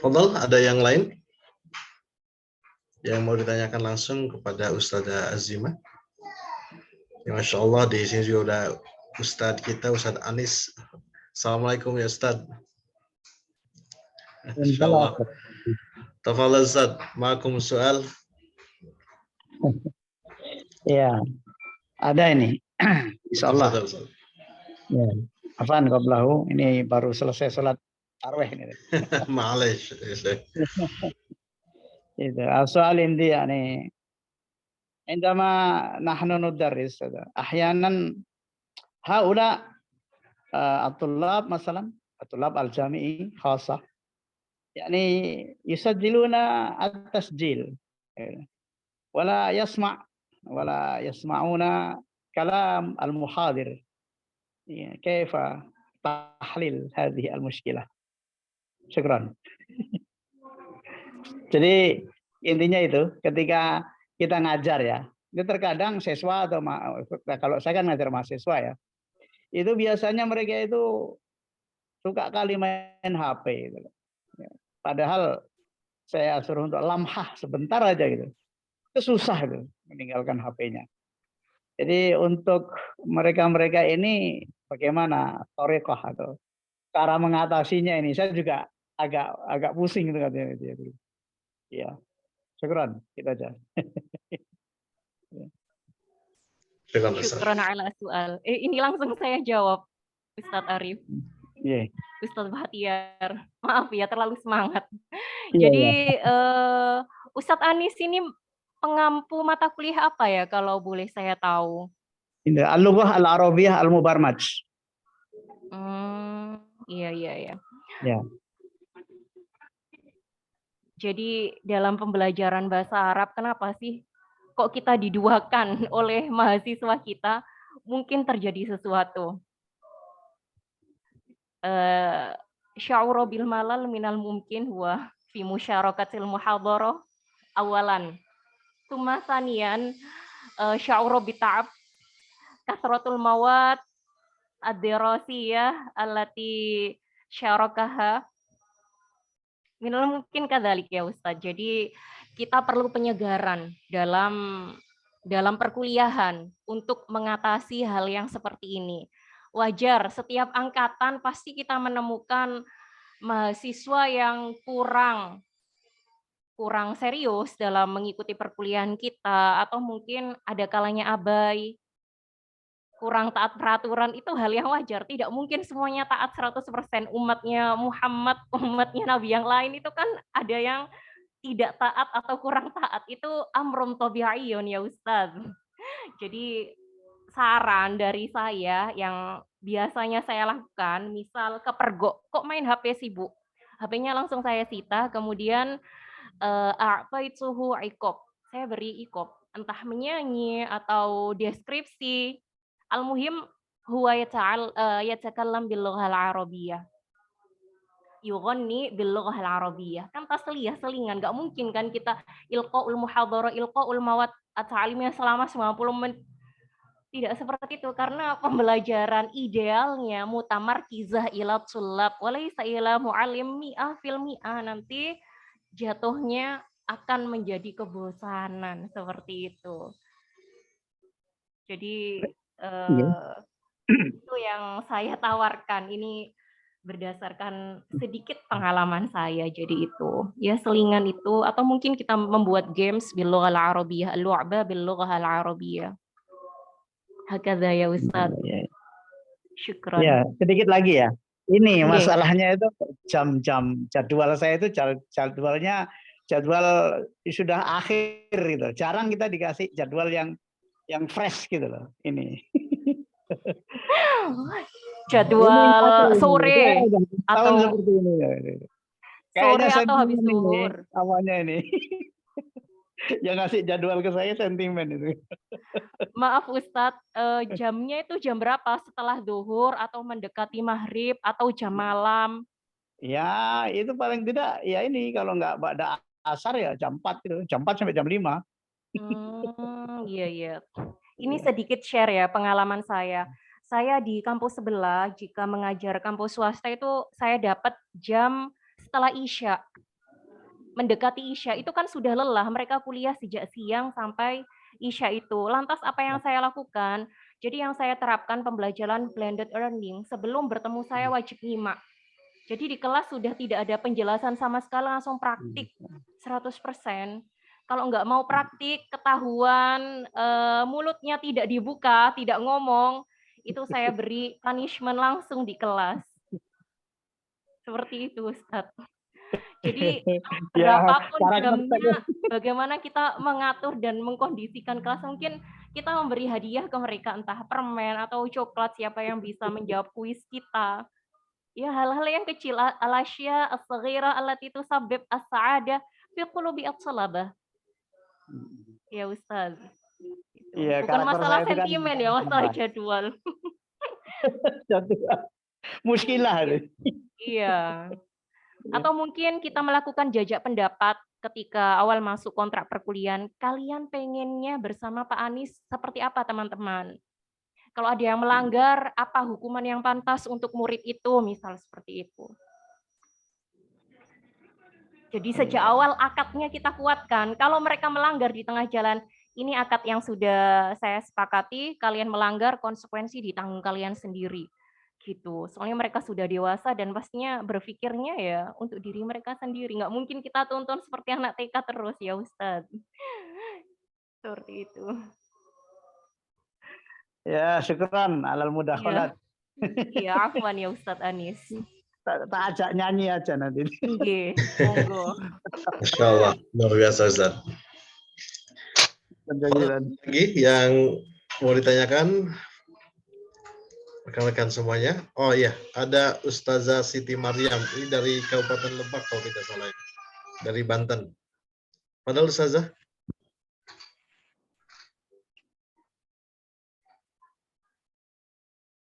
Fadhal, ada yang lain yang mau ditanyakan langsung kepada Ustazah Azimah? Ya, Masya Allah, di sini juga udah Ustadz kita, Ustadz Anis. Assalamualaikum ya Ustadz. Insyaallah. Tafadhal Ustadz, ma'akum soal. Ya, ada ini. Insyaallah. Ya. Afan qablahu, ini baru selesai sholat tarawih ini. Ma'alish. Itu. Soal ini yani عندما نحن ندرس أحيانا هؤلاء الطلاب مثلا الطلاب الجامعي خاصة يعني يسجلون التسجيل ولا يسمعون كلام المحاضر كيف تحليل هذه المشكلة. Syukran. Jadi intinya itu ketika kita ngajar ya, itu terkadang siswa atau kalau saya kan ngajar mahasiswa ya, itu biasanya mereka itu suka kali main HP gitu. Padahal saya suruh untuk lamhah sebentar aja gitu, itu susah gitu meninggalkan HP-nya. Jadi untuk mereka ini bagaimana thariqah atau cara mengatasinya ini, saya juga agak pusing gitu katanya. Ya. Syukran, gitu aja. Syukran, Ustaz. Syukran ala soal. Ini langsung saya jawab, Ustadz Arif. Iya. Ustadz Bahtiar. Maaf ya, terlalu semangat. Iya, Jadi iya. Ustadz Anis ini pengampu mata kuliah apa ya kalau boleh saya tahu? Ini Al-Lughah Al-Arabiyah Al-Mubarmaj. Iya, iya, iya. Ya. Jadi dalam pembelajaran bahasa Arab, kenapa sih kok kita diduakan oleh mahasiswa kita? Mungkin terjadi sesuatu. Sya'ura bil malal minal mumkin huwa fi musyarakatil muhadharah awalan. Tsumma tsaniyan sya'ura bita'ab kasratul mawad ad-dirasiyah allati syarakaha minal mungkin kadzalik ya Ustaz. Jadi kita perlu penyegaran dalam perkuliahan untuk mengatasi hal yang seperti ini. Wajar, setiap angkatan pasti kita menemukan mahasiswa yang kurang serius dalam mengikuti perkuliahan kita, atau mungkin ada kalanya abai, kurang taat peraturan. Itu hal yang wajar. Tidak mungkin semuanya taat 100%. Umatnya Muhammad, umatnya Nabi yang lain itu kan ada yang tidak taat atau kurang taat. Itu amrun tabi'iyun ya Ustadz. Jadi saran dari saya yang biasanya saya lakukan, misal kepergok, kok main HP sibuk? HP-nya langsung saya sita, kemudian a'taituhu iqab. Saya beri iqab, entah menyanyi atau deskripsi. Al-muhim huwa yatakallam bil lughal arabiyyah. Yughanni bil lughal arabiyyah. Kan tasliyah, selingan, enggak mungkin kan kita ilqaul muhadharah, ilqaul mawad at-ta'limiyah selama 90 menit. Tidak seperti itu, karena pembelajaran idealnya mutamarkizah ila tsullab walaysa ila muallim mi'ah fil mi'ah. Nanti jatuhnya akan menjadi kebosanan seperti itu. Jadi itu yang saya tawarkan. Ini berdasarkan sedikit pengalaman saya. Jadi itu ya, selingan itu, atau mungkin kita membuat games bil lughal arabiyyah, al-lu'ba bil lughal arabiyyah. Hakadha ya Ustaz. Syukran. Ya, sedikit lagi ya. Ini masalahnya itu jam-jam jadwal saya itu jadwalnya jadwal sudah akhir gitu. Jarang kita dikasih jadwal yang fresh gitu loh. Ini. Jadwal sore atau seperti ini. Sore atau habis zuhur. Awalnya ini. Yang ngasih jadwal ke saya sentimen itu. Maaf Ustadz, jamnya itu jam berapa? Setelah zuhur atau mendekati maghrib atau jam malam? Ya, itu paling tidak ya ini, kalau nggak pada asar ya jam 4 gitu. Jam 4 sampai jam 5. Iya, iya. Ini sedikit share ya pengalaman saya. Saya di kampus sebelah, jika mengajar kampus swasta itu saya dapat jam setelah Isya. Mendekati Isya itu kan sudah lelah, mereka kuliah sejak siang sampai Isya itu. Lantas apa yang saya lakukan? Jadi yang saya terapkan pembelajaran blended learning, sebelum bertemu saya wajib nyimak. Jadi di kelas sudah tidak ada penjelasan sama sekali, langsung praktik 100%. Kalau nggak mau praktik, ketahuan mulutnya tidak dibuka, tidak ngomong, itu saya beri punishment langsung di kelas. Seperti itu Ustadz. Jadi berapapun jamnya, bagaimana kita mengatur dan mengkondisikan kelas, mungkin kita memberi hadiah ke mereka, entah permen atau coklat, siapa yang bisa menjawab kuis kita. Ya, hal-hal yang kecil, al-asya as-saghira allati tusabbib as-sa'adah fi qulubi at-thalabah. Ya Ustaz. Iya, bukan masalah sentimen ya, masalah jadwal. jadwal. Muskilah. Iya. Atau mungkin kita melakukan jajak pendapat ketika awal masuk kontrak perkuliahan. Kalian pengennya bersama Pak Anies seperti apa teman-teman? Kalau ada yang melanggar, apa hukuman yang pantas untuk murid itu? Misal seperti itu. Jadi sejak awal akadnya kita kuatkan. Kalau mereka melanggar di tengah jalan, ini akad yang sudah saya sepakati, kalian melanggar, konsekuensi ditanggung kalian sendiri. gitu. Soalnya mereka sudah dewasa dan pastinya berpikirnya ya untuk diri mereka sendiri. Nggak mungkin kita tuntun seperti anak TK terus ya Ustadz. Seperti itu. Ya, syukran alal Iya. mudakhalat. Iya, afwan ya Ustadz Anis. Tak ajak nyanyi aja nanti. Nggih, monggo. Masya Allah, luar biasa Ustaz. Lagi yang mau ditanyakan rekan-rekan semuanya? Oh iya, ada Ustazah Siti Maryam. Ini dari Kabupaten Lebak kalau tidak salah. Dari Banten. Padahal Ustazah.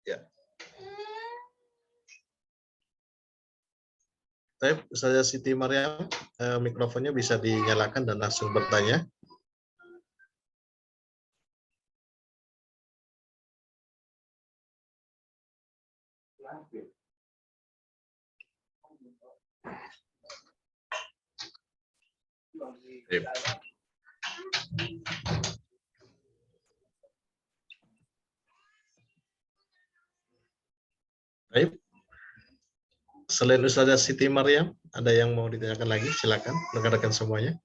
Ya. Baik, Ustazah Siti Maryam, mikrofonnya bisa dinyalakan dan langsung bertanya. Baik. Selain Ustazah Siti Maryam, ada yang mau ditanyakan lagi? Silakan, rekan-rekan semuanya.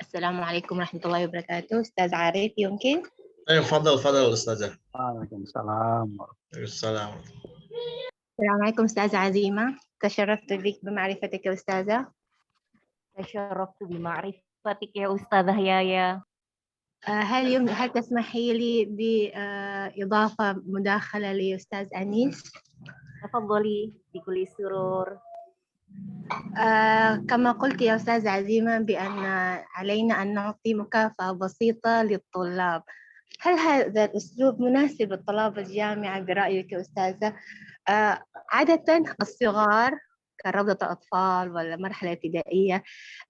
Assalamualaikum warahmatullahi wabarakatuh. Ustaz Arif يمكن؟ Fadal Ustazah. Waalaikumsalam. Waalaikumsalam. السلام عليكم أستاذة عزيمة، تشرفت بك بمعرفتك يا أستاذة. تشرفت بمعرفتك يا أستاذة يايا. هل تسمحي لي بإضافة مداخلة لأستاذ أنيس؟ تفضلي بكل سرور. كما قلت يا أستاذة عزيمة بأن علينا أن نعطي مكافأة بسيطة للطلاب. هل هذا الأسلوب مناسب لطلاب الجامعة برأيك يا أستاذة؟ عادة الصغار كروضة أطفال ولا مرحلة ابتدائية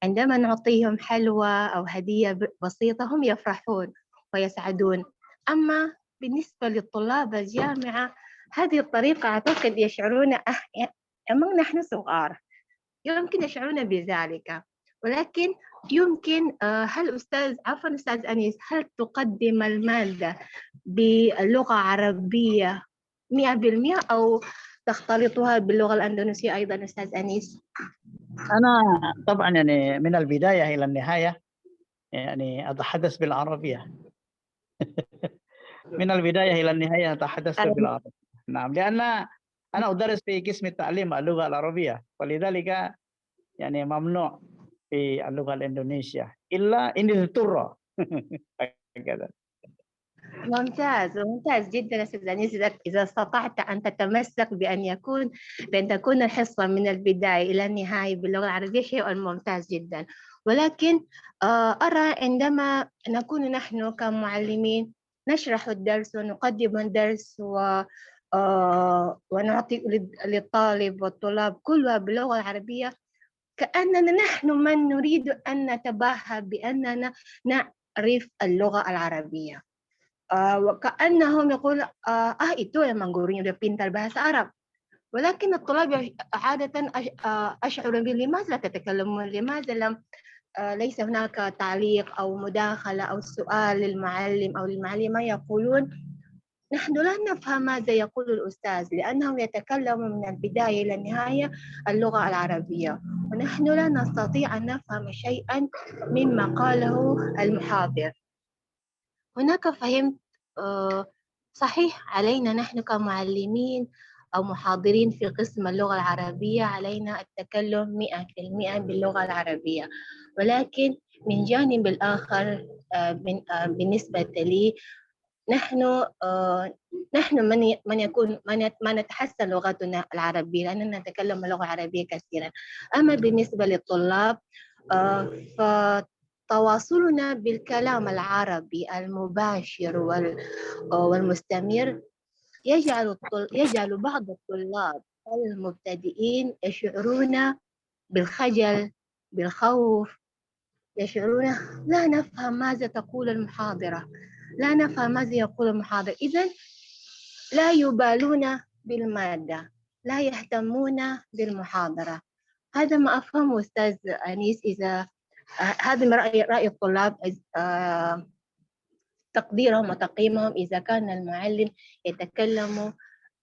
عندما نعطيهم حلوى أو هدية بسيطة هم يفرحون ويسعدون. أما بالنسبة للطلاب الجامعة هذه الطريقة أعتقد يشعرون أما نحن صغار يمكن يشعرون بذلك، ولكن يمكن هل أستاذ أنيس هل تقدم المادة باللغة العربية 100% أو تختلطها باللغة الأندونيسية أيضا أستاذ أنيس؟ أنا طبعا يعني من البداية إلى النهاية يعني أتحدث بالعربية. من البداية إلى النهاية أتحدث بالعربية. نعم، لأن أنا أدرس في قسم التعليم اللغة العربية، ولذلك يعني ممنوع في اللغة الإندونيسية إلا إن اضطر. هكذا. ممتاز جدا أستاذ أنيس. إذا استطعت أن تتمسك بأن تكون الحصة من البداية إلى النهاية باللغة العربية شيء ممتاز جدا، ولكن أرى عندما نكون نحن كمعلمين نشرح الدرس ونقدم الدرس ونعطي للطالب والطلاب كلها باللغة العربية كأننا نحن من نريد أن نتباهى بأننا نعرف اللغة العربية. وكأنهم يقول itu memang gurunya udah pintar bahasa Arab. ولكن الطلاب عادة أشعر لماذا لا تتكلمون؟ لماذا ليس هناك تعليق أو مداخلة أو سؤال للمعلم أو للمعلمة؟ يقولون نحن لا نفهم ماذا يقول الأستاذ لأنهم يتكلمون من البداية إلى النهاية اللغة العربية، ونحن لا نستطيع أن نفهم شيئا مما قاله المحاضر. هناك فهمت صحيح علينا نحن كمعلمين أو محاضرين في قسم اللغة العربية علينا التكلم 100% باللغة العربية، ولكن من جانب الآخر بالنسبة لي نحن من نتحسن لغتنا العربية لأننا نتكلم اللغة العربية كثيرا. أما بالنسبة للطلاب تواصلنا بالكلام العربي المباشر والمستمر يجعل بعض الطلاب المبتدئين يشعرون بالخجل بالخوف، يشعرون لا نفهم ماذا تقول المحاضرة، لا نفهم ماذا يقول المحاضر. إذن لا يبالون بالمادة، لا يهتمون بالمحاضرة. هذا ما أفهمه أستاذ أنيس. إذا هذا من رأي الطلاب، تقديرهم وتقييمهم إذا كان المعلم يتكلم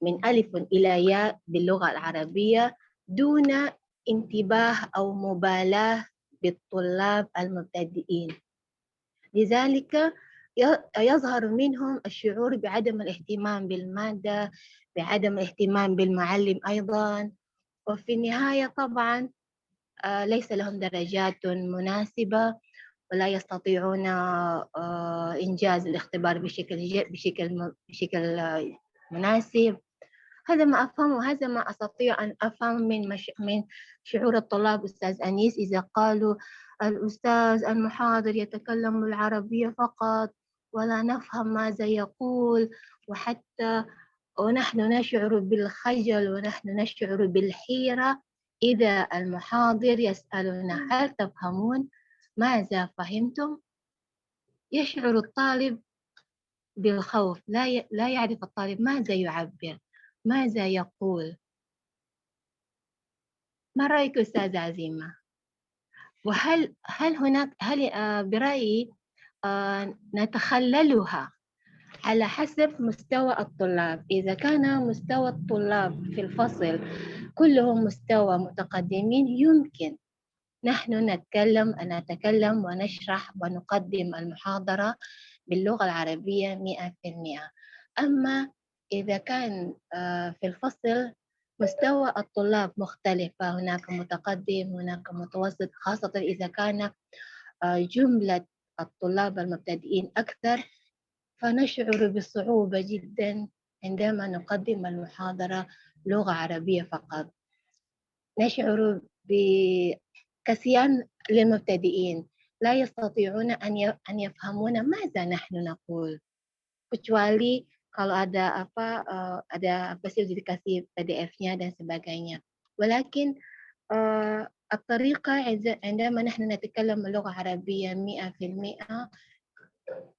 من ألف إلى ياء باللغة العربية دون انتباه أو مبالاة بالطلاب المبتدئين، لذلك يظهر منهم الشعور بعدم الاهتمام بالمادة، بعدم الاهتمام بالمعلم أيضا، وفي النهاية طبعا ليس لهم درجات مناسبة ولا يستطيعون إنجاز الاختبار بشكل مناسب. هذا ما أفهمه، هذا ما أستطيع أن أفهم من شعور الطلاب أستاذ أنيس إذا قالوا الأستاذ المحاضر يتكلم العربية فقط ولا نفهم ماذا يقول، ونحن نشعر بالخجل ونحن نشعر بالحيرة إذا المحاضر يسألنا هل تفهمون؟ ماذا فهمتم؟ يشعر الطالب بالخوف، لا يعرف الطالب ماذا يعبر، ماذا يقول. ما رأيك أستاذ عزيمة؟ وهل برأيي نتخللها على حسب مستوى الطلاب؟ إذا كان مستوى الطلاب في الفصل كلهم مستوى متقدمين يمكن نحن نتكلم ونشرح ونقدم المحاضرة باللغة العربية 100%. أما إذا كان في الفصل مستوى الطلاب مختلفة، هناك متقدم هناك متوسط، خاصة إذا كان جملة الطلاب المبتدئين أكثر، فنشعر بصعوبة جدا عندما نقدم المحاضرة لغة عربية فقط. نشعر بكسيان للمبتدئين، لا يستطيعون أن يفهمون ماذا نحن نقول، kecuali kalau ada dikasih PDF-nya dan sebagainya. ولكن الطريقة عندما نحن نتكلم اللغة العربية 100%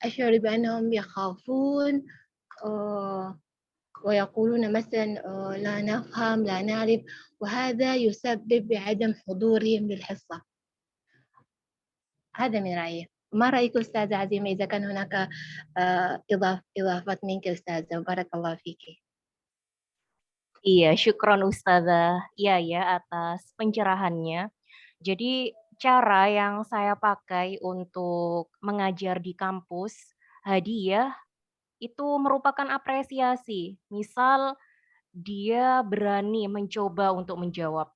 أشعر بأنهم يخافون ويقولون مثلا لا نفهم لا نعرف، وهذا يسبب بعدم حضورهم للحصة. هذا من رأيي. ما رأيك أستاذة عزيمة إذا كان هناك إضافات منك أستاذة؟ بارك الله فيك. Iya, syukron Ustazah Yaya atas pencerahannya. Jadi cara yang saya pakai untuk mengajar di kampus hadiah itu merupakan apresiasi. Misal dia berani mencoba untuk menjawab.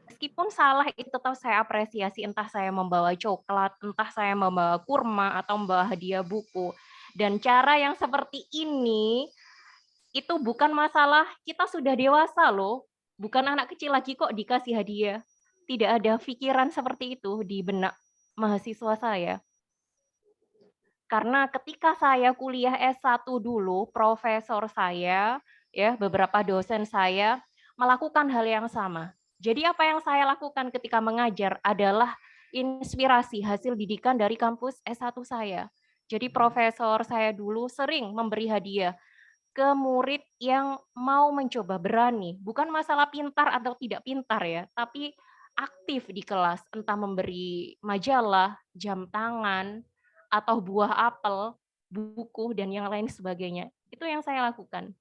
Meskipun salah itu tetap saya apresiasi, entah saya membawa coklat, entah saya membawa kurma atau membawa hadiah buku. Dan cara yang seperti ini itu bukan masalah kita sudah dewasa loh, bukan anak kecil lagi kok dikasih hadiah. Tidak ada pikiran seperti itu di benak mahasiswa saya. Karena ketika saya kuliah S1 dulu, profesor saya, ya beberapa dosen saya melakukan hal yang sama. Jadi apa yang saya lakukan ketika mengajar adalah inspirasi hasil didikan dari kampus S1 saya. Jadi profesor saya dulu sering memberi hadiah ke murid yang mau mencoba, berani. Bukan masalah pintar atau tidak pintar ya, tapi aktif di kelas, entah memberi majalah, jam tangan, atau buah apel, buku, dan yang lain sebagainya. Itu yang saya lakukan.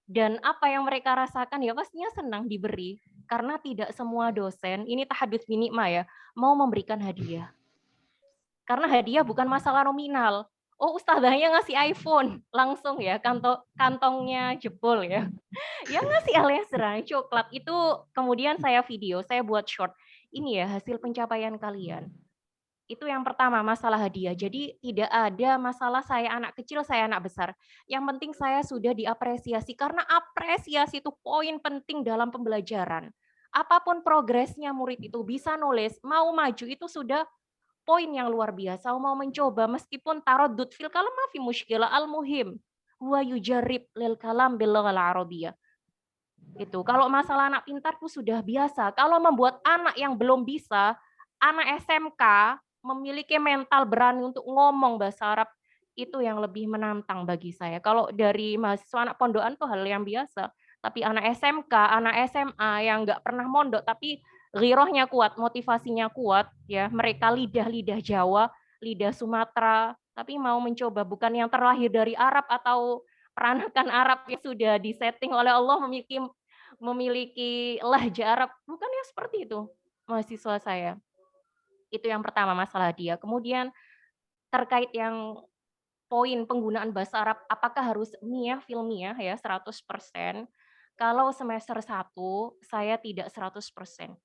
Dan apa yang mereka rasakan ya pastinya senang diberi. Karena tidak semua dosen, ini tahadduts binikmah ya, mau memberikan hadiah. Karena hadiah bukan masalah nominal. Oh, ustazahnya ngasih iPhone, langsung ya, kantongnya jebol ya. Ya ngasih alias serang, coklat. Itu kemudian saya video, saya buat short. Ini ya hasil pencapaian kalian. Itu yang pertama, masalah hadiah. Jadi tidak ada masalah saya anak kecil, saya anak besar. Yang penting saya sudah diapresiasi, karena apresiasi itu poin penting dalam pembelajaran. Apapun progresnya murid itu, bisa nulis, mau maju, itu sudah poin yang luar biasa. Mau mencoba meskipun taraddud fil kalam ma fi mushkilah, al muhim huwa yujarrib lil kalam bil lughal arabiyyah. Itu kalau masalah anak pintar itu sudah biasa. Kalau membuat anak yang belum bisa, anak SMK memiliki mental berani untuk ngomong bahasa Arab, itu yang lebih menantang bagi saya. Kalau dari mahasiswa anak pondokan tuh hal yang biasa, tapi anak SMK, anak SMA yang nggak pernah mondok tapi ghirohnya kuat, motivasinya kuat, ya mereka lidah Jawa, lidah Sumatera, tapi mau mencoba bukan yang terlahir dari Arab atau peranakan Arab yang sudah disetting oleh Allah memiliki lahja Arab, bukannya seperti itu mahasiswa saya. Itu yang pertama masalah dia. Kemudian terkait yang poin penggunaan bahasa Arab, apakah harus miyah filmiyah ya 100%? Kalau semester 1 saya tidak 100%.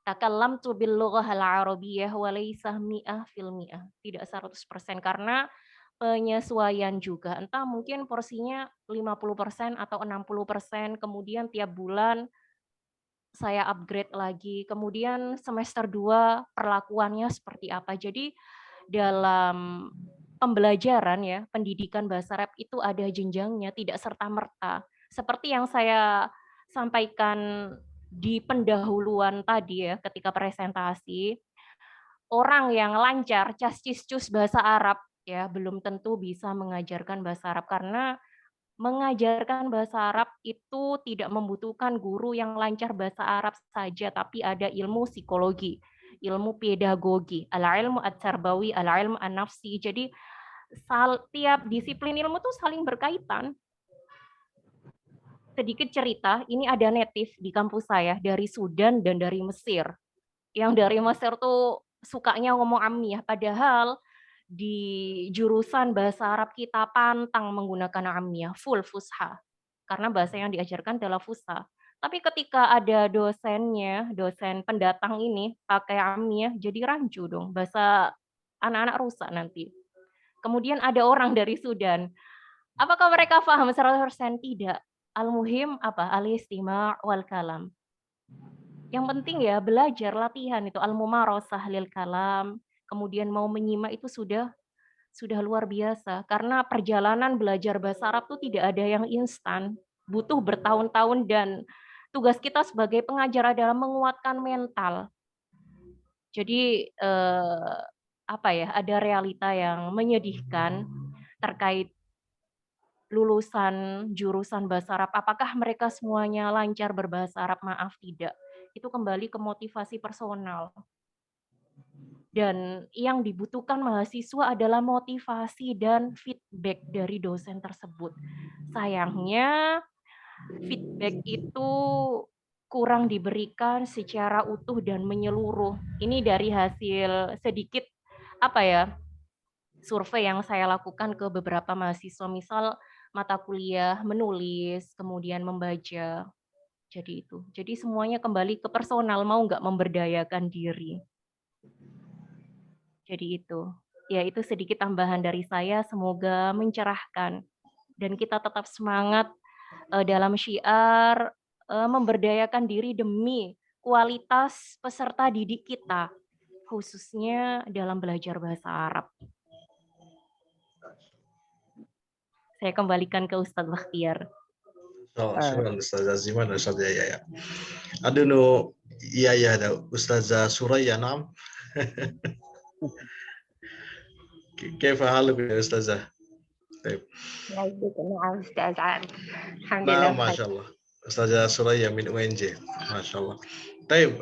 Takallamtu bil lughahil arabiyyah wa laysa mi'ah fil mi'ah. Tidak 100% karena penyesuaian juga. Entah mungkin porsinya 50% atau 60%, kemudian tiap bulan saya upgrade lagi. Kemudian semester 2 perlakuannya seperti apa. Jadi dalam pembelajaran ya, pendidikan bahasa Arab itu ada jenjangnya, tidak serta-merta. Seperti yang saya sampaikan di pendahuluan tadi ya, ketika presentasi, orang yang lancar cas-cis-cus bahasa Arab ya belum tentu bisa mengajarkan bahasa Arab karena mengajarkan bahasa Arab itu tidak membutuhkan guru yang lancar bahasa Arab saja, tapi ada ilmu psikologi, ilmu pedagogi, al-ilmu at-tarbawi, al-ilmu an-nafsi. Jadi tiap disiplin ilmu tuh saling berkaitan. Sedikit cerita, ini ada native di kampus saya dari Sudan dan dari Mesir. Yang dari Mesir tuh sukanya ngomong amiyah, padahal di jurusan bahasa Arab kita pantang menggunakan amiyah, full fusha. Karena bahasa yang diajarkan adalah fusha. Tapi ketika ada dosennya, dosen pendatang ini pakai amiyah, jadi rancu dong, bahasa anak-anak rusak nanti. Kemudian ada orang dari Sudan. Apakah mereka paham 100%? Tidak. Al-muhim apa? Al-istima' wal kalam. Yang penting ya belajar, latihan itu al-mumarasah lil kalam. Kemudian mau menyimak itu sudah luar biasa. Karena perjalanan belajar bahasa Arab itu tidak ada yang instan. Butuh bertahun-tahun dan tugas kita sebagai pengajar adalah menguatkan mental. Jadi apa ya, ada realita yang menyedihkan terkait lulusan jurusan bahasa Arab. Apakah mereka semuanya lancar berbahasa Arab? Maaf, tidak. Itu kembali ke motivasi personal. Dan yang dibutuhkan mahasiswa adalah motivasi dan feedback dari dosen tersebut. Sayangnya feedback itu kurang diberikan secara utuh dan menyeluruh. Ini dari hasil sedikit apa ya, survei yang saya lakukan ke beberapa mahasiswa, misal mata kuliah menulis, kemudian membaca. Jadi itu. Jadi semuanya kembali ke personal, mau nggak memberdayakan diri. Jadi itu. Ya itu sedikit tambahan dari saya, semoga mencerahkan. Dan kita tetap semangat dalam syiar memberdayakan diri demi kualitas peserta didik kita, khususnya dalam belajar bahasa Arab. Saya kembalikan ke Ustadz Bakhtiar. Syukran Ustazah Ziman dan Ustazah Yaya. Aduh no, iya ada Ustazah Suraya nam. كيف حالك يا أستاذة؟ طيب. نعم أستاذ عارف. الحمد نعم لله ما شاء الله. أستاذة سورaya min UNJ. Masya Allah. Taib,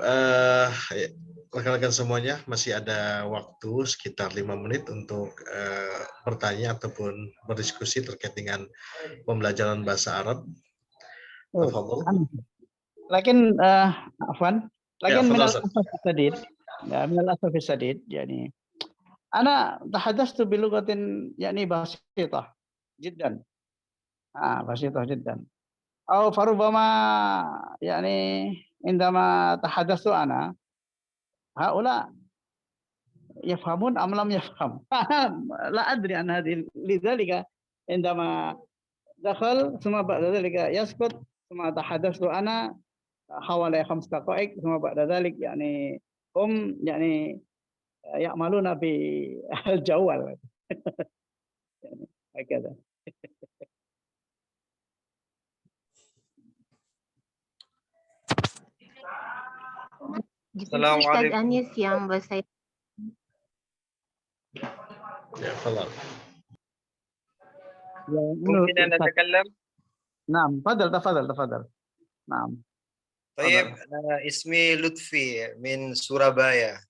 rekan-rekan semuanya masih ada waktu sekitar 5 menit untuk bertanya ataupun berdiskusi terkait dengan pembelajaran bahasa Arab. Tafadhol. Lakin Afwan, lakin تفضل minal أستاذ. asaf sadid, ya minal asaf sadid, yani أنا تحدثت بلغة يعني بسيطة جدا بسيطة جدا أو فربما يعني عندما تحدثت أنا هؤلاء يفهمون أم لم يفهم لا أدري عن هذه لذلك عندما دخل ثم بعد ذلك يسكت ثم تحدثت أنا حوالي 5 دقائق ثم بعد ذلك يعني هم يعني يعملون بالجوال يعني هكذا. Ustaz Anis yang bahasa Ya, tafadhal. ممكن أن أتكلم؟ نعم تفضل. نعم. طيب أنا اسمي لطفي من سورابايا.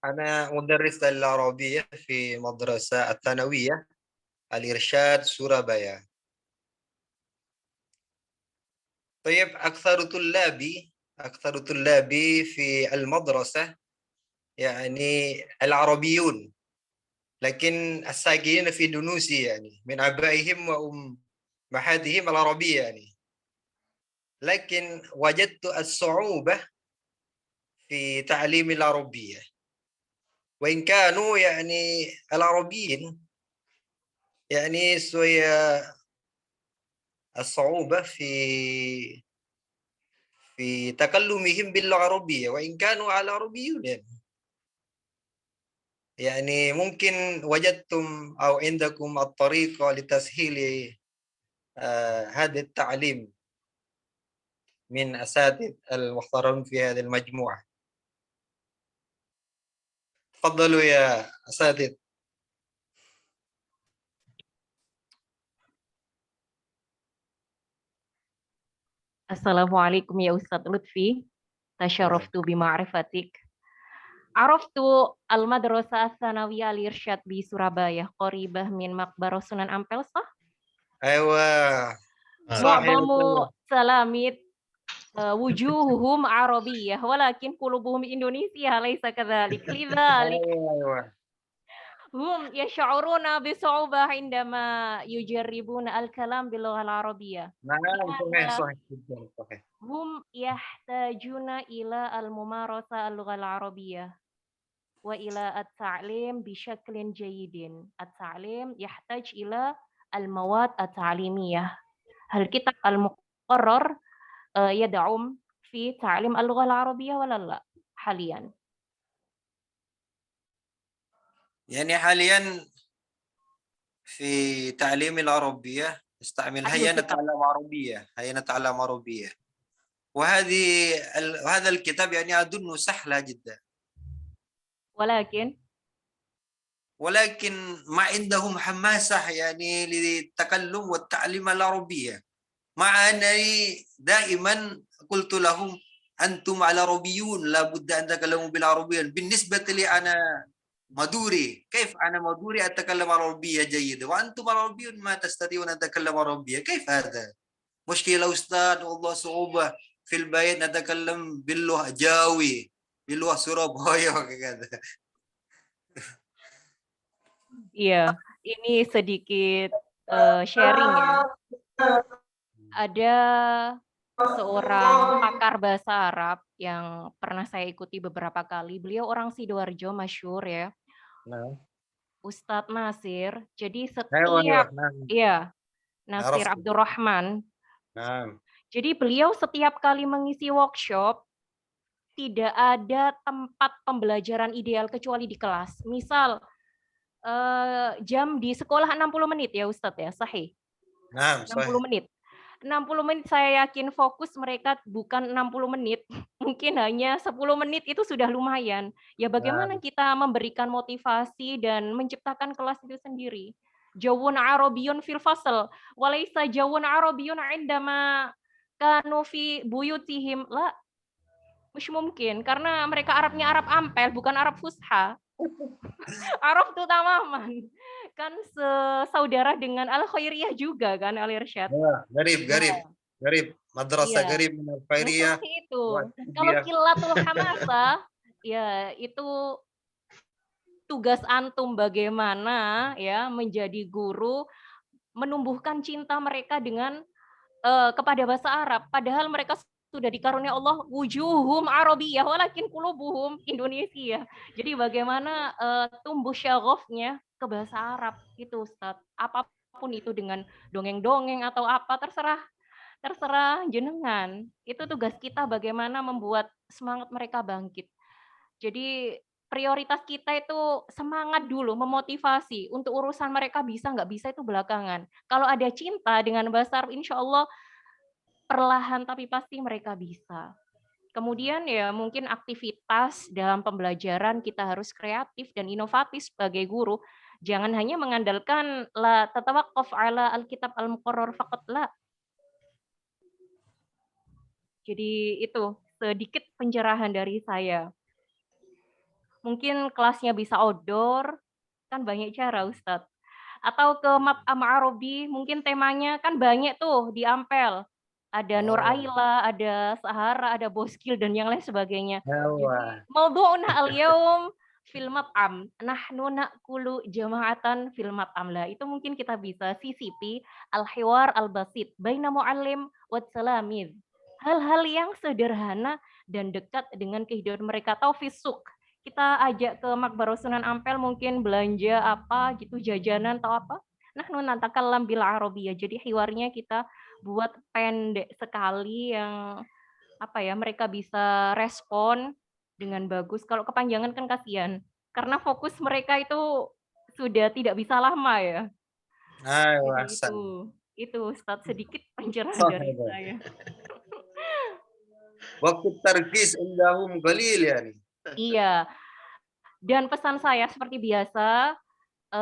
أنا مدرس العربية في مدرسة الثانوية الإرشاد سورابايا. طيب أكثر طلابي في المدرسة يعني العربيون، لكن الساكنين في إندونيسيا يعني من آبائهم وأمهاتهم العربية يعني. لكن وجدت الصعوبة في تعليم العربية، وإن كانوا يعني العربيين يعني شوية الصعوبة في تكلمهم باللغة العربية، وإن كانوا العربيون يعني ممكن وجدتم أو عندكم الطريقة لتسهيل هذا التعليم من أساتذة المحترمين في هذه المجموعة. تفضلوا يا أساتذة. Assalamualaikum ya Ustadz Lutfi. Tasyaraftu bima'rifatik. Araftu al-madrasah ats-tsanawiyah al-irsyad di Surabaya qaribah min maqbarah Sunan Ampel sah? أيوة Mu'bamu salamit wujuhuhum arabiyyah walakin qulubuhum Indonesia laisa kadzalik. Lidzalik أيوة hum yash'uruna bi su'ubah indama yujarribuna al-kalam bil lughah al-arabiyyah. نعم صحيح جدا صحيح. هم يحتاجون إلى الممارسة اللغة العربية وإلى التعليم بشكل جيد. التعليم يحتاج إلى المواد التعليمية. الكتاب المقرر يدعم في تعليم اللغة العربية ولا لا حاليا؟ يعني حاليا في تعليم العربية نستعمل هيا نتعلم عربية وهذا الكتاب يعني أظن سهلة جدا، ولكن ما عندهم حماسة يعني للتكلم والتعليم العربية، مع أنني دائما قلت لهم أنتم العربيون لابد أن تتكلموا بالعربية. بالنسبة لي أنا مدوري، كيف أنا مدوري أتكلم عربية جيدة وأنتم العربيون ما تستطيعون أن تتكلموا عربية؟ كيف هذا؟ مشكلة أستاذ، والله صعوبة في البيت نتكلم باللغة جاوي باللغة سورابايا وكذا. Iya, ini sedikit sharing ya. Ada seorang pakar bahasa Arab yang pernah saya ikuti beberapa kali. Beliau orang Sidoarjo, masyhur ya. Ustadz Nasir. Jadi setiap Nasir Abdurrahman. Jadi beliau setiap kali mengisi workshop tidak ada tempat pembelajaran ideal kecuali di kelas. Misal jam di sekolah 60 menit ya Ustadz ya, sahih? 60 menit. 60 menit saya yakin fokus mereka bukan 60 menit, mungkin hanya 10 menit itu sudah lumayan. Ya bagaimana kita memberikan motivasi dan menciptakan kelas itu sendiri. Jawun Arabiyun fil fasl, walaysa jawun Arabiyun indama kanu fi buyutihim. La, mش mungkin karena mereka Arabnya Arab Ampel bukan Arab Fusha. Arab tuh tamaman. Kan saudara dengan Al-Khairiyah juga kan Al-Irsyad. Garib. Madrasah Garib min Al-Khairiyah. Itu. Kalau kilatul hamasa ya itu tugas antum bagaimana ya menjadi guru menumbuhkan cinta mereka dengan kepada bahasa Arab padahal mereka sudah dikarunia Allah wujuhum Arabiyyah walakin qulubuhum Indonesia. Jadi bagaimana tumbuh syaghafnya ke bahasa Arab itu Ustaz. Apapun itu dengan dongeng-dongeng atau apa terserah jenengan. Itu tugas kita bagaimana membuat semangat mereka bangkit. Jadi prioritas kita itu semangat dulu, memotivasi. Untuk urusan mereka bisa nggak bisa itu belakangan. Kalau ada cinta dengan bahasa Arab insya Allah perlahan tapi pasti mereka bisa. Kemudian ya mungkin aktivitas dalam pembelajaran kita harus kreatif dan inovatif sebagai guru. Jangan hanya mengandalkan la tatawaqqaf ala alkitab al-muqarrar faqat la. Jadi itu sedikit pencerahan dari saya. Mungkin kelasnya bisa outdoor, kan banyak cara Ustadz. Atau ke Map'am Arabi, mungkin temanya kan banyak tuh di Ampel. Ada Nur Aila, ada Sahara, ada Boskil, dan yang lain sebagainya. Jadi, mawdu'una al-yawm fil Map'am. Nahnu na'kulu jama'atan fil Map'am. Lah, itu mungkin kita bisa sisipi al-hiwar al-basit baina mu'allim wa salamid. Hal-hal yang sederhana dan dekat dengan kehidupan mereka. Atau fisuk. Kita ajak ke Makbarah Sunan Ampel mungkin belanja apa gitu, jajanan atau apa. Nahnu natakallam bil Arabiyyah. Jadi hiwarnya kita buat pendek sekali yang apa ya, mereka bisa respon dengan bagus. Kalau kepanjangan kan kasihan. Karena fokus mereka itu sudah tidak bisa lama ya. Jadi itu Ustadz sedikit pencerahan dari saya. Waktu tarkis indahum qalil yani. Iya. Dan pesan saya seperti biasa,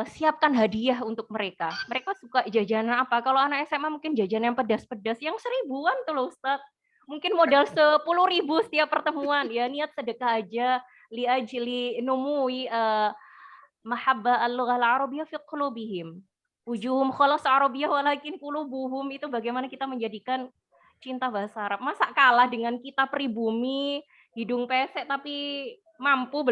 siapkan hadiah untuk mereka. Mereka suka jajanan apa? Kalau anak SMA mungkin jajanan yang pedas-pedas, yang 1000-an tuh loh Ustadz. Mungkin modal 10.000 setiap pertemuan. Ya niat sedekah aja. Li'ajli numui mahabba al-lughah al-arabiyyah fi qulubihim. Wujuhum khalas arabiyyah walakin qulubuhum. Itu bagaimana kita menjadikan cinta bahasa Arab. Masa kalah dengan kita pribumi, hidung pesek tapi mampu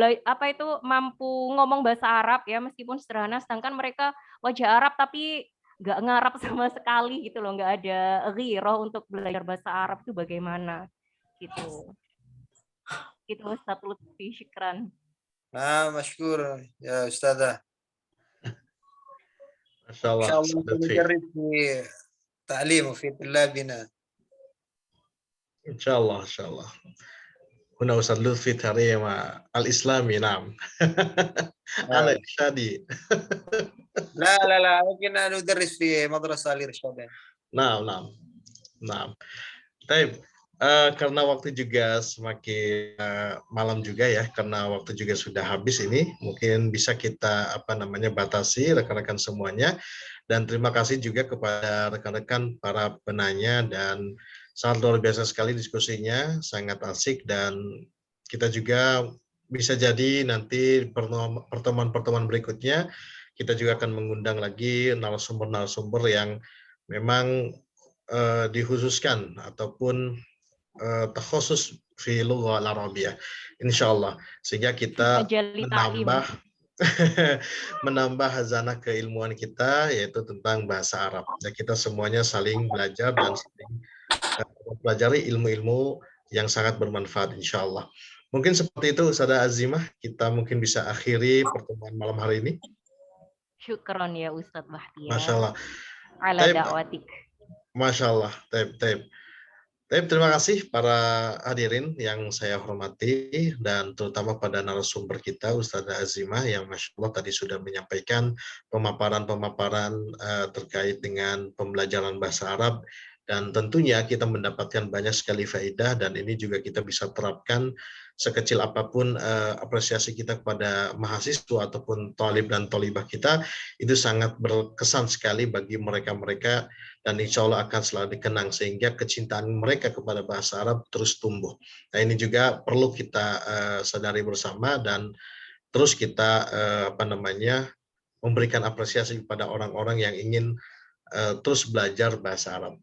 mampu ngomong bahasa Arab ya, meskipun sederhana, sedangkan mereka wajah Arab tapi nggak ngarap sama sekali gitu loh, nggak ada ghirah untuk belajar bahasa Arab itu bagaimana gitu. Itu Ustaz Lutfi, syukran. Masykur ya Ustazah. Masya Allah. نجرب في تعليم في طلابنا. Insyaallah, insyaallah. Huna Ustaz Lutfi Tarima al-Islami, naam. Ala irsyadi. لا ممكن ندرس في مدرسة الإرشاد. Naam. Baik. Karena waktu juga semakin malam juga ya, karena waktu juga sudah habis ini, mungkin bisa kita batasi rekan-rekan semuanya. Dan terima kasih juga kepada rekan-rekan para penanya, dan sangat luar biasa sekali diskusinya, sangat asik, dan kita juga bisa jadi nanti pertemuan-pertemuan berikutnya kita juga akan mengundang lagi narasumber-narasumber yang memang dikhususkan ataupun terkhusus fi lughah al-Arabiyyah, insyaallah, sehingga kita menambah hazanah keilmuan kita, yaitu tentang bahasa Arab. Ya, kita semuanya saling belajar dan saling mempelajari ilmu-ilmu yang sangat bermanfaat, insyaallah. Mungkin seperti itu Ustazah Azimah, kita mungkin bisa akhiri pertemuan malam hari ini. Syukron ya Ustadz Bahtiar. Masya Allah. Ala da'watik. Masya Allah. Terima kasih para hadirin yang saya hormati, dan terutama pada narasumber kita Ustazah Azimah yang Masya Allah tadi sudah menyampaikan pemaparan-pemaparan terkait dengan pembelajaran bahasa Arab, dan tentunya kita mendapatkan banyak sekali faedah, dan ini juga kita bisa terapkan sekecil apapun apresiasi kita kepada mahasiswa ataupun talib dan talibah kita, itu sangat berkesan sekali bagi mereka-mereka, dan insya Allah akan selalu dikenang, sehingga kecintaan mereka kepada bahasa Arab terus tumbuh. Nah, ini juga perlu kita sadari bersama, dan terus kita memberikan apresiasi kepada orang-orang yang ingin terus belajar bahasa Arab.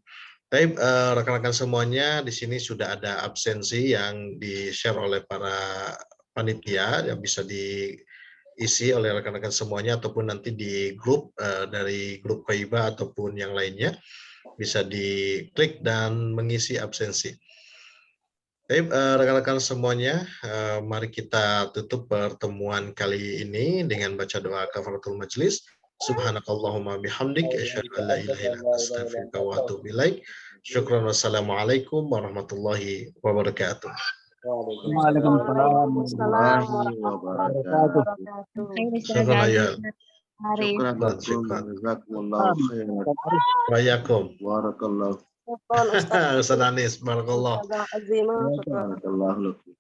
Baik, rekan-rekan semuanya, di sini sudah ada absensi yang di-share oleh para panitia yang bisa diisi oleh rekan-rekan semuanya, ataupun nanti di grup dari grup Qaiba ataupun yang lainnya bisa diklik dan mengisi absensi. Baik, rekan-rekan semuanya, mari kita tutup pertemuan kali ini dengan baca doa kafaratul majlis. Subhanakallahumma bihamdik asyhadu an la ilaha illa anta astaghfiruka wa atubu ilaik. Syukran, wassalamualaikum warahmatullahi wabarakatuh. Waalaikumsalam warahmatullahi wabarakatuh. Syukran. Jazakumullahu khairan. Wa yakum. Barakallahu. Ustaz Anis, barakallah. Barakallahu lakum.